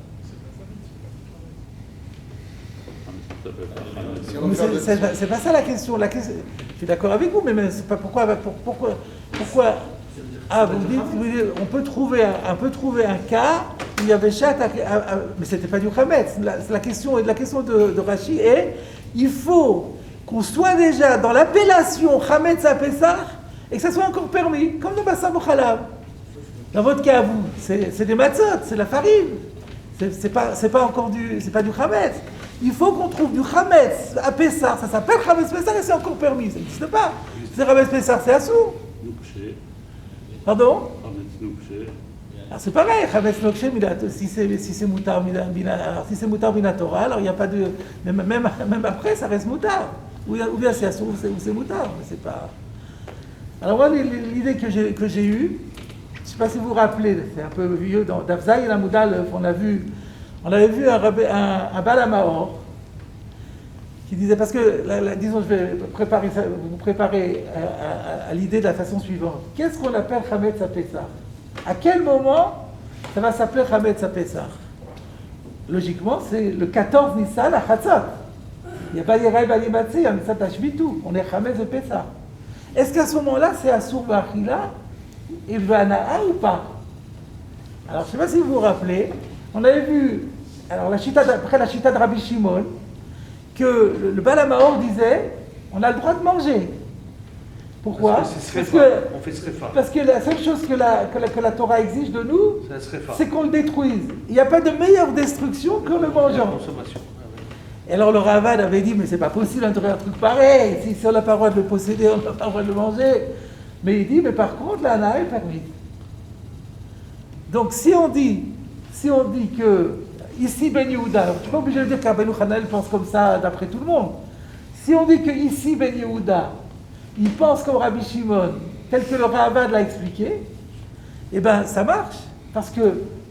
C'est pas ça la question. Je suis d'accord avec vous, mais c'est pas pourquoi. Ah, vous dites, on peut trouver un cas où il y avait chat, mais c'était pas du Chametz. La question de Rashi est, il faut qu'on soit déjà dans l'appellation Chametz à Pesach et que ça soit encore permis, comme dans Basar Bokhalav. Dans votre cas, vous, c'est des matzot, c'est la farine. C'est pas du Chametz. Il faut qu'on trouve du Chametz à Pessah, ça s'appelle Chametz Pessah et c'est encore permis, ça n'existe pas. C'est Chametz Pessah, c'est assourd. Pardon? Alors c'est pareil, Chametz Nokshe, si c'est moutar minatora, alors il n'y a pas de... Même après, ça reste moutar. Ou bien c'est assourd ou c'est moutar, mais c'est pas... Alors moi, l'idée que j'ai eue, sais pas si vous vous rappelez, c'est un peu vieux, dans Dafzaï et la Moudal, on avait vu un Balamaor qui disait, parce que, disons, je vais vous préparer à l'idée de la façon suivante. Qu'est-ce qu'on appelle Chametz HaPessah? À quel moment ça va s'appeler Chametz HaPessah? Logiquement, c'est le 14 Nissan à Chatzot. Il n'y a pas les rêves alimatsés, il y a ça Tashbitu. On est Chametz HaPessah. Est-ce qu'à ce moment-là, c'est Asur Ba'achila et Vana'a ou pas? Alors, je ne sais pas si vous vous rappelez, on avait vu, alors après la chita de Rabbi Shimon, que le Balamaor disait, on a le droit de manger. Pourquoi? Parce que la seule chose que la Torah exige de nous, c'est qu'on le détruise. Il n'y a pas de meilleure destruction qu'en le mangeant. Et alors le Ravad avait dit, mais c'est pas possible d'interdire un truc pareil. Si on n'a pas le droit de le posséder, on n'a pas le droit de le manger. Mais il dit, mais par contre, la hana est permise. Donc si on dit que ici Ben Yehuda, alors, je ne suis pas obligé de dire qu'Abel Hanel pense comme ça d'après tout le monde. Si on dit que ici Ben Yehuda, il pense comme Rabbi Shimon, tel que le Ravad l'a expliqué, eh bien ça marche, parce que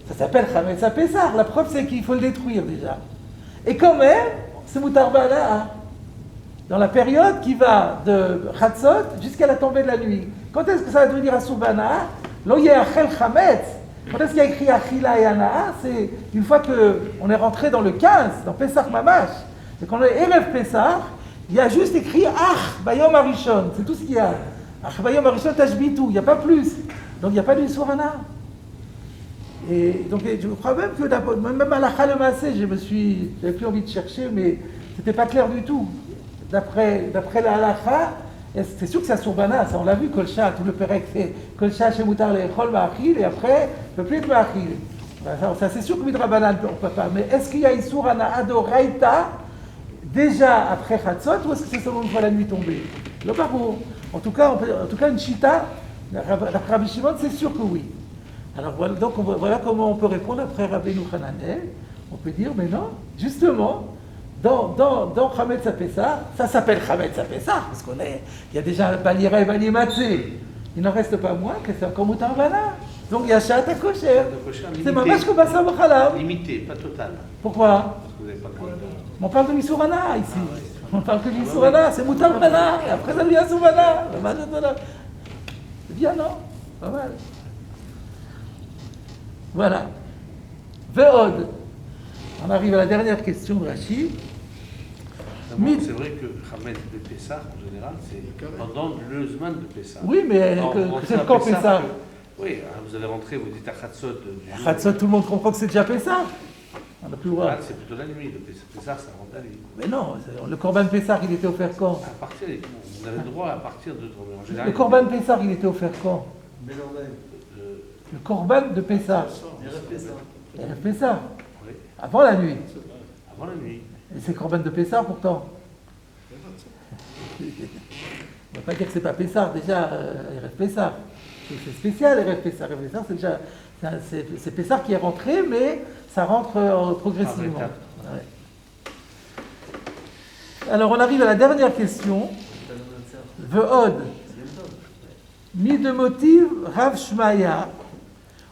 ça s'appelle Chametz HaPessah. La preuve c'est qu'il faut le détruire déjà. Et quand même, c'est Mutar Ba'ala'a, dans la période qui va de Chatzot jusqu'à la tombée de la nuit. Quand est-ce que ça va devenir Asur Ba'ana'a? Lo ye'achel Chametz. Quand est-ce qu'il y a écrit Achila et Ana'a? C'est une fois qu'on est rentré dans le 15, dans Pesach Mamash. Et quand on est Erev Pesach, il y a juste écrit Ach Bayom Arishon. C'est tout ce qu'il y a. Ach Bayom Arishon Tashbitu. Il n'y a pas plus. Donc il n'y a pas d'Isur Ana'a. Et donc je crois même que même à la Chalemassé, j'avais plus envie de chercher, mais c'était pas clair du tout. D'après la halacha, c'est sûr que c'est Asur Ba'ana, ça on l'a vu, Kolcha, tout le Pérec fait Kolcha chez Moutar Lechol Ma'achil, et après, ne peut plus être Ma'achil. Ça c'est sûr que Midrabanan on ne peut pas, mais est-ce qu'il y a Isur Ana'a d'Oraita déjà après Chatzot, ou est-ce que c'est seulement une fois la nuit tombée? Le barreau. En tout cas, une chita, d'après Rabbi Shimon, c'est sûr que oui. Alors voilà comment on peut répondre après Rabbeinu Hananel. On peut dire, mais non, justement, dans Chametz HaPessah, ça s'appelle Chametz HaPessah, parce il y a déjà Balira et Balimatzé. Il n'en reste pas moins que c'est encore Mutar Ba'ana. Donc il y a Shat HaKosher. C'est mamash comme Basar B'Chalav. Limité, pas total. Pourquoi? Parce que vous n'avez pas le droit. On parle de l'Isur Hana ici. On parle que de l'Isur Hana, c'est Mutar Ba'ana. Et après ça devient Asur Ba'ana. C'est bien, non? Pas mal. Voilà. Ve'od. On arrive à la dernière question de Rachid. C'est vrai que Chametz de Pessah, en général, c'est pendant le Zman de Pessah. Oui, mais c'est quand Pessah? Oui, vous allez rentrer, vous dites à Chatzot. À Chatzot, tout le monde comprend que c'est déjà Pessah. On n'a plus le droit. C'est plutôt la nuit, le Pessah, ça rentre la nuit. Mais non, le Korban Pessah, il était offert quand? À partir, vous avez le droit à partir de... En général, le Korban Pessah, il était offert quand? Le Korban de Pessah. Erev Pessah. Oui. Avant la nuit. Avant la nuit. Et c'est Korban de Pessah pourtant. On ne va pas dire que c'est pas Pessah, déjà, Erev Pessah. C'est spécial, Erev Pessah. Erev Pessah, c'est déjà... C'est Pessah qui est rentré, mais ça rentre progressivement. Ouais. Alors on arrive à la dernière question. Ve'od. Mi de motif Rav Shmaya.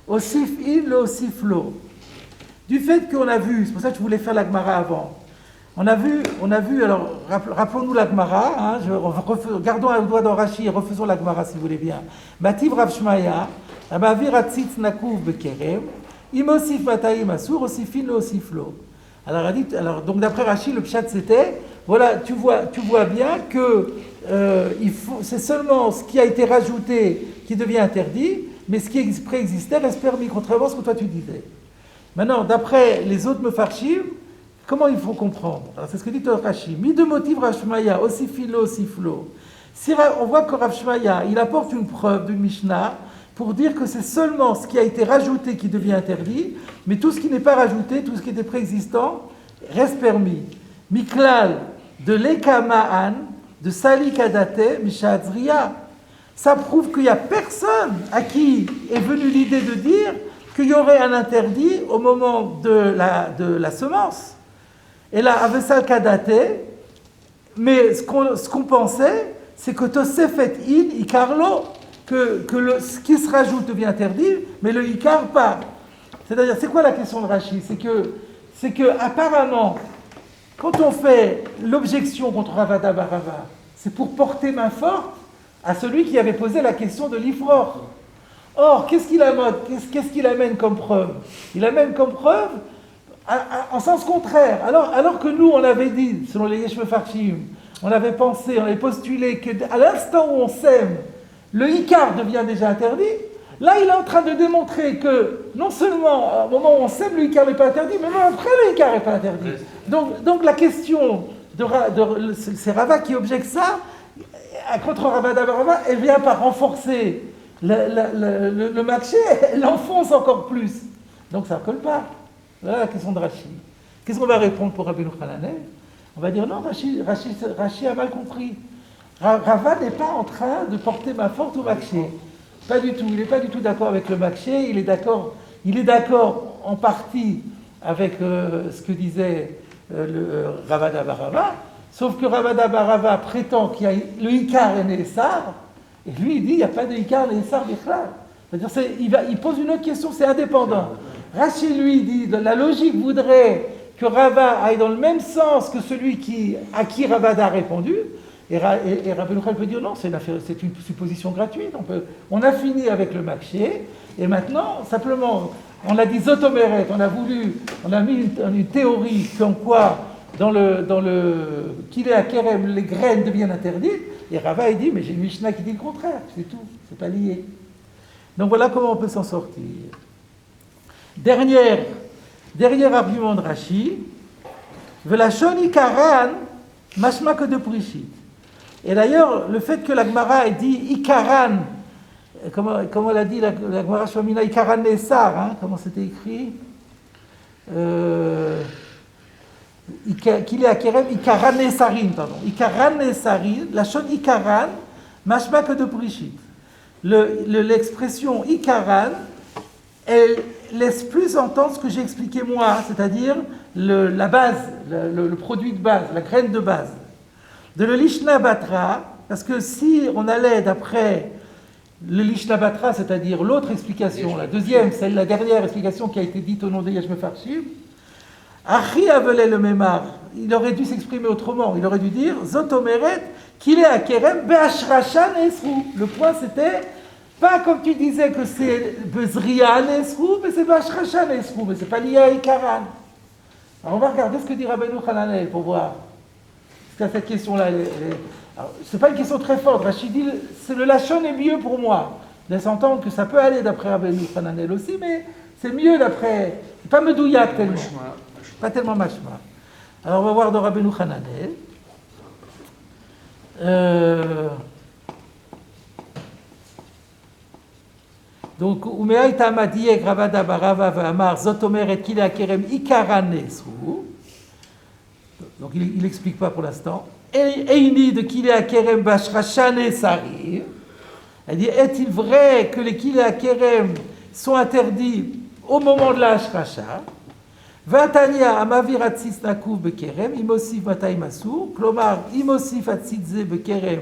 Osif in lo osif lo. Du fait qu'on a vu, c'est pour ça que je voulais faire la Gemara avant. On a vu, alors rappelons-nous la Gemara, gardons un doigt dans Rashi et refaisons la Gemara si vous voulez bien. Mativ Rav Shmaya, Amavir Atzitz Nakuv Bekerem, Im osif Matayim Asur, osif in lo osif lo. Alors donc d'après Rashi, le pshat c'était, voilà, tu vois bien que c'est seulement ce qui a été rajouté qui devient interdit, mais ce qui préexistait reste permis, contrairement à ce que toi tu disais. Maintenant, d'après les autres mefarshim, comment il faut comprendre? Alors, c'est ce que dit Rashi. Mi de motif Rav Shmaya, osifilo, osiflo. Si on voit que Rav Shmaya, il apporte une preuve d'une Mishnah pour dire que c'est seulement ce qui a été rajouté qui devient interdit, mais tout ce qui n'est pas rajouté, tout ce qui était préexistant, reste permis. Miklal, de l'Ekama'an, de Sali Kadate, Mishazriya. Ça prouve qu'il n'y a personne à qui est venue l'idée de dire qu'il y aurait un interdit au moment de la semence. Et là, Avesal Kadate, mais ce qu'on pensait, c'est que Tosefet in Ikarlo, ce qui se rajoute devient interdit, mais le Ikar pas. C'est-à-dire, c'est quoi la question de Rashi? C'est que apparemment, quand on fait l'objection contre Ravada Barava, c'est pour porter main forte à celui qui avait posé la question de l'Ifror. Or, qu'est-ce qu'il amène comme preuve? Il amène comme preuve en sens contraire. Alors que nous, on avait dit, selon les Yesh Mefarshim, on avait pensé, on avait postulé qu'à l'instant où on sème, le Ikar devient déjà interdit. Là, il est en train de démontrer que non seulement au moment où on sème, le Ikar n'est pas interdit, mais même après, le Ikar n'est pas interdit. Donc la question, c'est Rava qui objecte ça, contre Ravada Barava, elle vient par renforcer le marché, elle l'enfonce encore plus. Donc ça ne colle pas. Voilà la question de Rashi. Qu'est-ce qu'on va répondre pour Rabbeinu Hananel? On va dire non, Rashi a mal compris. Rava n'est pas en train de porter main forte au marché. Pas du tout. Il n'est pas du tout d'accord avec le marché. Il est d'accord en partie avec ce que disait Ravada Barava. Sauf que Ravada Barava prétend qu'il y a le Ikar et Neessar. Et lui, il dit il n'y a pas de Ikar et Neessar Bichlal. C'est-à-dire, il pose une autre question, c'est indépendant. Rashi, lui, dit la logique voudrait que Rava aille dans le même sens que celui à qui Ravada a répondu. Et Rabbeinu Hananel peut dire non, c'est une supposition gratuite. On a fini avec le marché. Et maintenant, simplement, on a dit Zotomeret, on a mis une théorie comme quoi dans le qu'il est à Kerem, les graines deviennent interdites. Et Rava, il dit mais j'ai une Mishnah qui dit le contraire, c'est tout, c'est pas lié. Donc voilà comment on peut s'en sortir. Dernier argument de Rashi, Velashon Ikaran, mashma que de Prishit. Et d'ailleurs, le fait que la Gemara ait dit Ikaran, comment elle a dit la Gemara Shomina, Ikaran Nessar, hein, comment c'était écrit qu'il est à Kerem, Ikaran Nessarin, pardon. Ikaran Nessarin, la Shon Ikaran, mashma que de Prishit. L'expression Ikaran, elle laisse plus entendre ce que j'ai expliqué moi, c'est-à-dire la base, le produit de base, la graine de base. De le Lishna Batra, parce que si on allait d'après le Lishna Batra, c'est-à-dire l'autre explication, la deuxième, celle la dernière explication qui a été dite au nom des Yesh Mefarshim, Achi Avelé le Memar, il aurait dû s'exprimer autrement, il aurait dû dire Zotomeret, qu'il est à Kerem, Be'ashrashan Esrou. Le point c'était, pas comme tu disais que c'est Bezrian Esrou, mais c'est Be'ashrashan Esrou, mais c'est pas lié à Ikaran. Alors on va regarder ce que dit Rabbeinu Hananel pour voir. Parce que cette question-là, c'est pas une question très forte. Rachid dit, le Lachon est mieux pour moi. Laisse entendre que ça peut aller d'après Rabbeinu Hananel aussi, mais c'est mieux d'après. C'est pas Medouyak tellement. Pas tellement Mashma. Alors on va voir dans Rabbeinu Hananel. Donc, Umea itama diek Ravada Barava ve'amar zotomeret kile akerem ikaran nesru. Donc il n'explique pas pour l'instant. Eini de kile akerem bashrashane sarir. Elle dit, est-il vrai que les kile akerem sont interdits au moment de la ashrasha? Vatania amavir atsis nakuv bekerem, imosif matay masur, klomar imosif atzitze bekerem,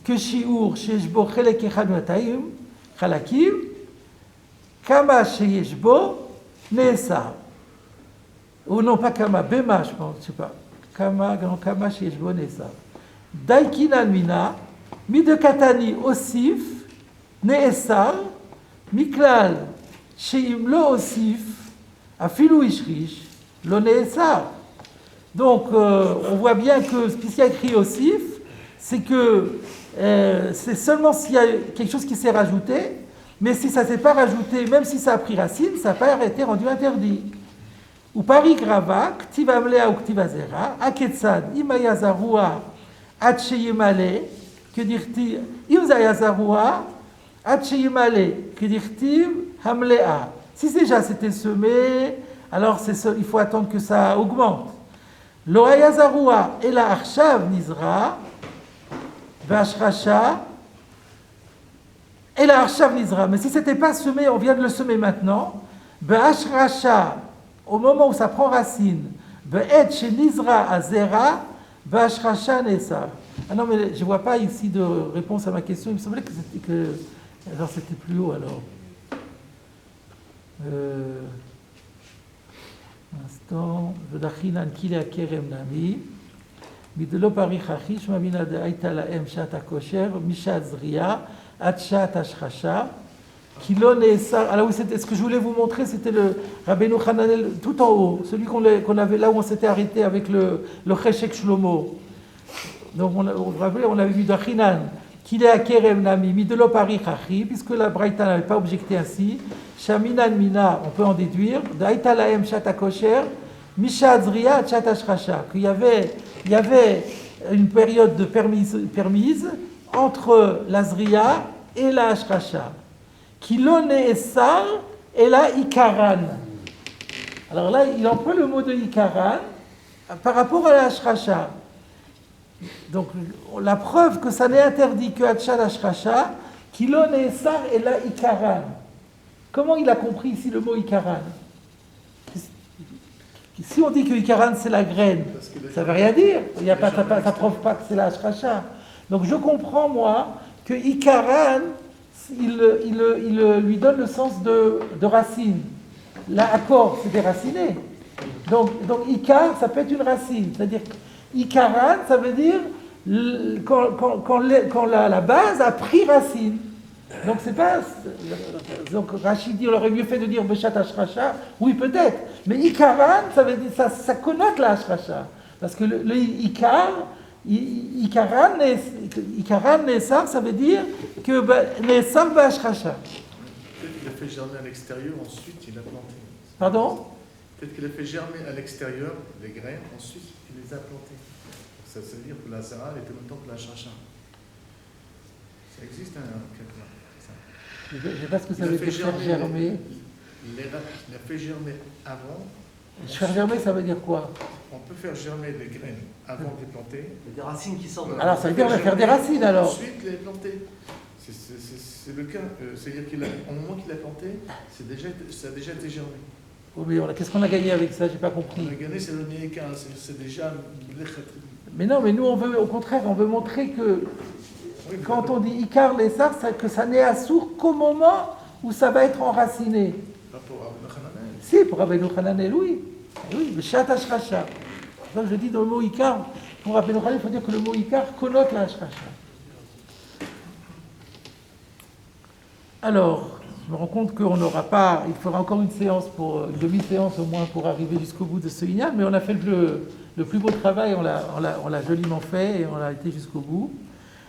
keshiur sheshbo chelek echad matayim, chalakim, kama sheyeshbo neesar. Ou non, pas kama, bema, je pense, je sais pas. Kama sheyeshbo neesar. Daikinan mina, mide katani osif, neesar, miklal, sheim lo osif, Afilou Ishrish, l'Onéessar. Donc, on voit bien que ce qui est écrit Osif, c'est que c'est seulement s'il y a quelque chose qui s'est rajouté, mais si ça ne s'est pas rajouté, même si ça a pris racine, ça n'a pas été rendu interdit. Ou Paris Grava, Ktiva Mlea ou Ktiva Zera, Aketsad, Imayazarua, Atcheyemale, que dire-t-il, Imzayazarua, Atcheyemale, que dire-t-il, Hamlea. Si déjà c'était semé, alors il faut attendre que ça augmente. Lo hayazarua et la arshav nizra, v'ashrasha et la arshav nizra. Mais si c'était pas semé, on vient de le semer maintenant. V'ashrasha, au moment où ça prend racine, v'et chez nizra azera, v'ashrasha nesa. Ah non, mais je ne vois pas ici de réponse à ma question. Il me semblait que c'était que... Alors c'était plus haut alors. Instant. Vedachinan kile akerem nami. Midelo parich achish mamina de aita laem shat akosher mishat zria at shat ashchasha. Kilon et ça. Alors oui, ce que je voulais vous montrer, c'était le Rabbeinu Hananel tout en haut, celui qu'on avait là où on s'était arrêté avec le Cheshek Shlomo. Donc vous vous rappelez, on avait vu Dachinan, qu'il est à Kerem Nami, Midelo Parich Achi, puisque la Braïta n'avait pas objecté ainsi. Shaminan Mina, on peut en déduire. Daïta Laem Shat Akosher, Misha Zria Shat Ashchasha. Qu'il y avait une période de permise entre la Zria et la Ashchasha. Kilon et Essar et la Ikaran. Alors là, il emploie le mot de Ikaran par rapport à la Ashchasha. Donc la preuve que ça n'est interdit que Hatchal Ashchasha, Kilon et Essar et la Ikaran. Comment il a compris ici le mot Ikaran? Si on dit que Ikaran c'est la graine, ça ne veut rien dire. Il y a pas, ça ne prouve pas que c'est la Ashchasha. Donc je comprends moi que Ikaran, il lui donne le sens de racine. La accord, c'est déraciné. Donc Ikar, ça peut être une racine. C'est-à-dire Ikaran, ça veut dire quand la base a pris racine. Donc c'est pas. Donc Rachid dit, on aurait mieux fait de dire Beshat Ashracha. Oui, peut-être. Mais Ikaran, ça veut dire ça connote la Ashracha. Parce que le Ikar. Ikaran Nesar, ça veut dire que Nesar Bashracha. Peut-être qu'il a fait germer à l'extérieur, ensuite il a planté. Pardon? Peut-être qu'il a fait germer à l'extérieur les graines, ensuite il les a plantées. Ça veut dire que la Sarah était en même temps que la Chacha. Ça existe quelque part. Je ne sais pas ce que ça veut dire faire germer. Il a fait germer avant. Faire germer, ça veut dire quoi? On peut faire germer les graines avant de les planter. Il y a des racines qui sortent. Alors ça veut dire on va faire des racines alors. Ensuite les planter. C'est le cas. C'est-à-dire qu'au moment qu'il a planté, ça a déjà été germé. Oh, mais qu'est-ce qu'on a gagné avec ça? J'ai pas compris. On a gagné, c'est le Néka, c'est déjà. Mais non, mais nous on veut, au contraire, on veut montrer que quand on dit Ikar Lessar, que ça n'est assourd qu'au moment où ça va être enraciné. Pas pour Rabbeinu Hananel. Si, pour Rabbeinu Hananel, oui. Oui, le Shat Ashracha. Donc je dis dans le mot Ikar, pour Rabbeinu Hananel, il faut dire que le mot Ikar connote la Ashracha. Alors, je me rends compte qu'on n'aura pas, il faudra encore une demi-séance au moins pour arriver jusqu'au bout de ce Inyan, mais on a fait le plus beau travail, on l'a joliment fait et on a été jusqu'au bout.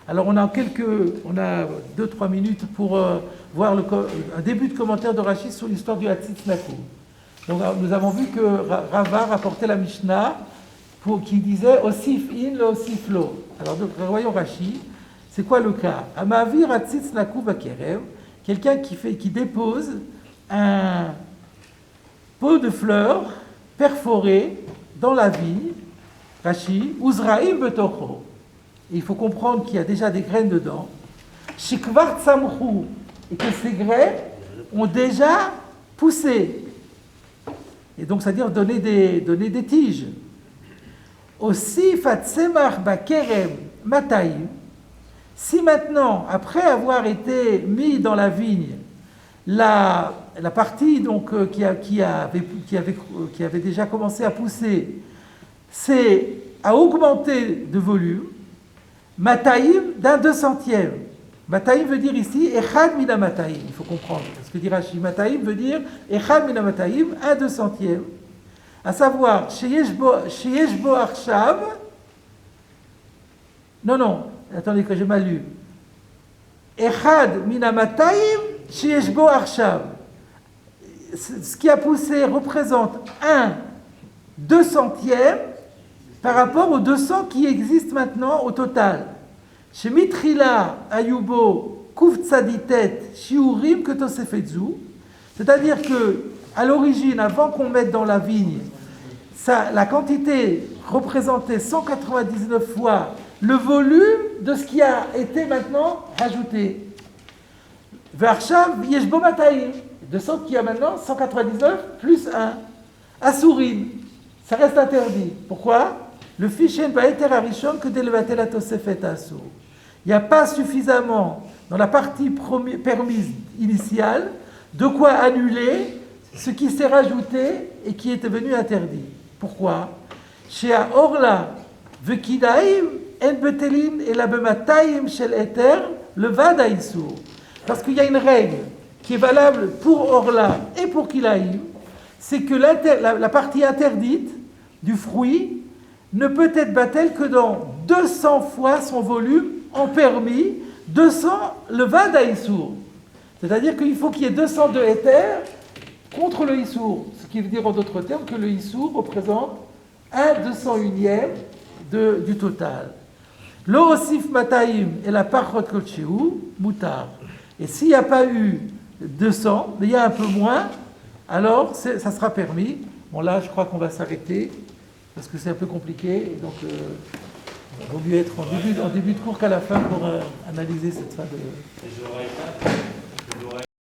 Alors on a 2-3 minutes pour voir un début de commentaire de Rachid sur l'histoire du Hatzitz Nakou. Donc nous avons vu que Rava rapportait la Mishnah qui disait Osif in lo osif lo. Alors donc voyons Rachid, c'est quoi le cas? Amavir Hatzitz Nakou bakerev, quelqu'un qui dépose un pot de fleurs perforé dans la vigne, Rachid, Uzraim betocho. Il faut comprendre qu'il y a déjà des graines dedans. Shikvar tsamchou, et que ces graines ont déjà poussé. Et donc, c'est-à-dire donner des tiges. Aussi, fatsemach bakerem mataim. Si maintenant, après avoir été mis dans la vigne, la partie donc qui avait déjà commencé à pousser, a augmenté de volume. Mataïm d'un 200e. Mataïm veut dire ici Echad mina Mataïm. Il faut comprendre ce que dit Rashi. Mataïm veut dire Echad mina Mataïm, un 200e. À savoir, Sheyesh bo Arshav. Non, attendez que j'ai mal lu. Echad mina Mataïm, Sheyesh bo Arshav. Ce qui a poussé représente un 200e par rapport aux 200 qui existent maintenant au total. Chez Mitrila Ayubo Kouf Tzaditet Shiurim Ketosefetzu, c'est-à-dire que à l'origine, avant qu'on mette dans la vigne, la quantité représentait 199 fois le volume de ce qui a été maintenant rajouté. Vershav Yeshbo Mataïm, de sorte qu'il y a maintenant 199 plus 1. Asourim, ça reste interdit. Pourquoi? le fichier Baeter Arishon que d'élevater la Tosefet Assour. Il n'y a pas suffisamment, dans la partie permise initiale, de quoi annuler ce qui s'est rajouté et qui était devenu interdit. Pourquoi? Chez Orla, Vekidaim, En Betelin et la Bemataim Shel Eter, le Vada Issour. Parce qu'il y a une règle qui est valable pour Orla et pour Kilaim, c'est que la partie interdite du fruit ne peut être battelle que dans 200 fois son volume en permis, 200 le Vada Issour. C'est-à-dire qu'il faut qu'il y ait 202 éthers contre le Issour. Ce qui veut dire en d'autres termes que le Issour représente 1/201e du total. Le Osif Mataim et la Parchot Kolcheu, Moutar. Et s'il n'y a pas eu 200, mais il y a un peu moins, alors ça sera permis. Bon là, je crois qu'on va s'arrêter, parce que c'est un peu compliqué. Et donc, il vaut mieux être en début de cours qu'à la fin pour analyser cette fin de...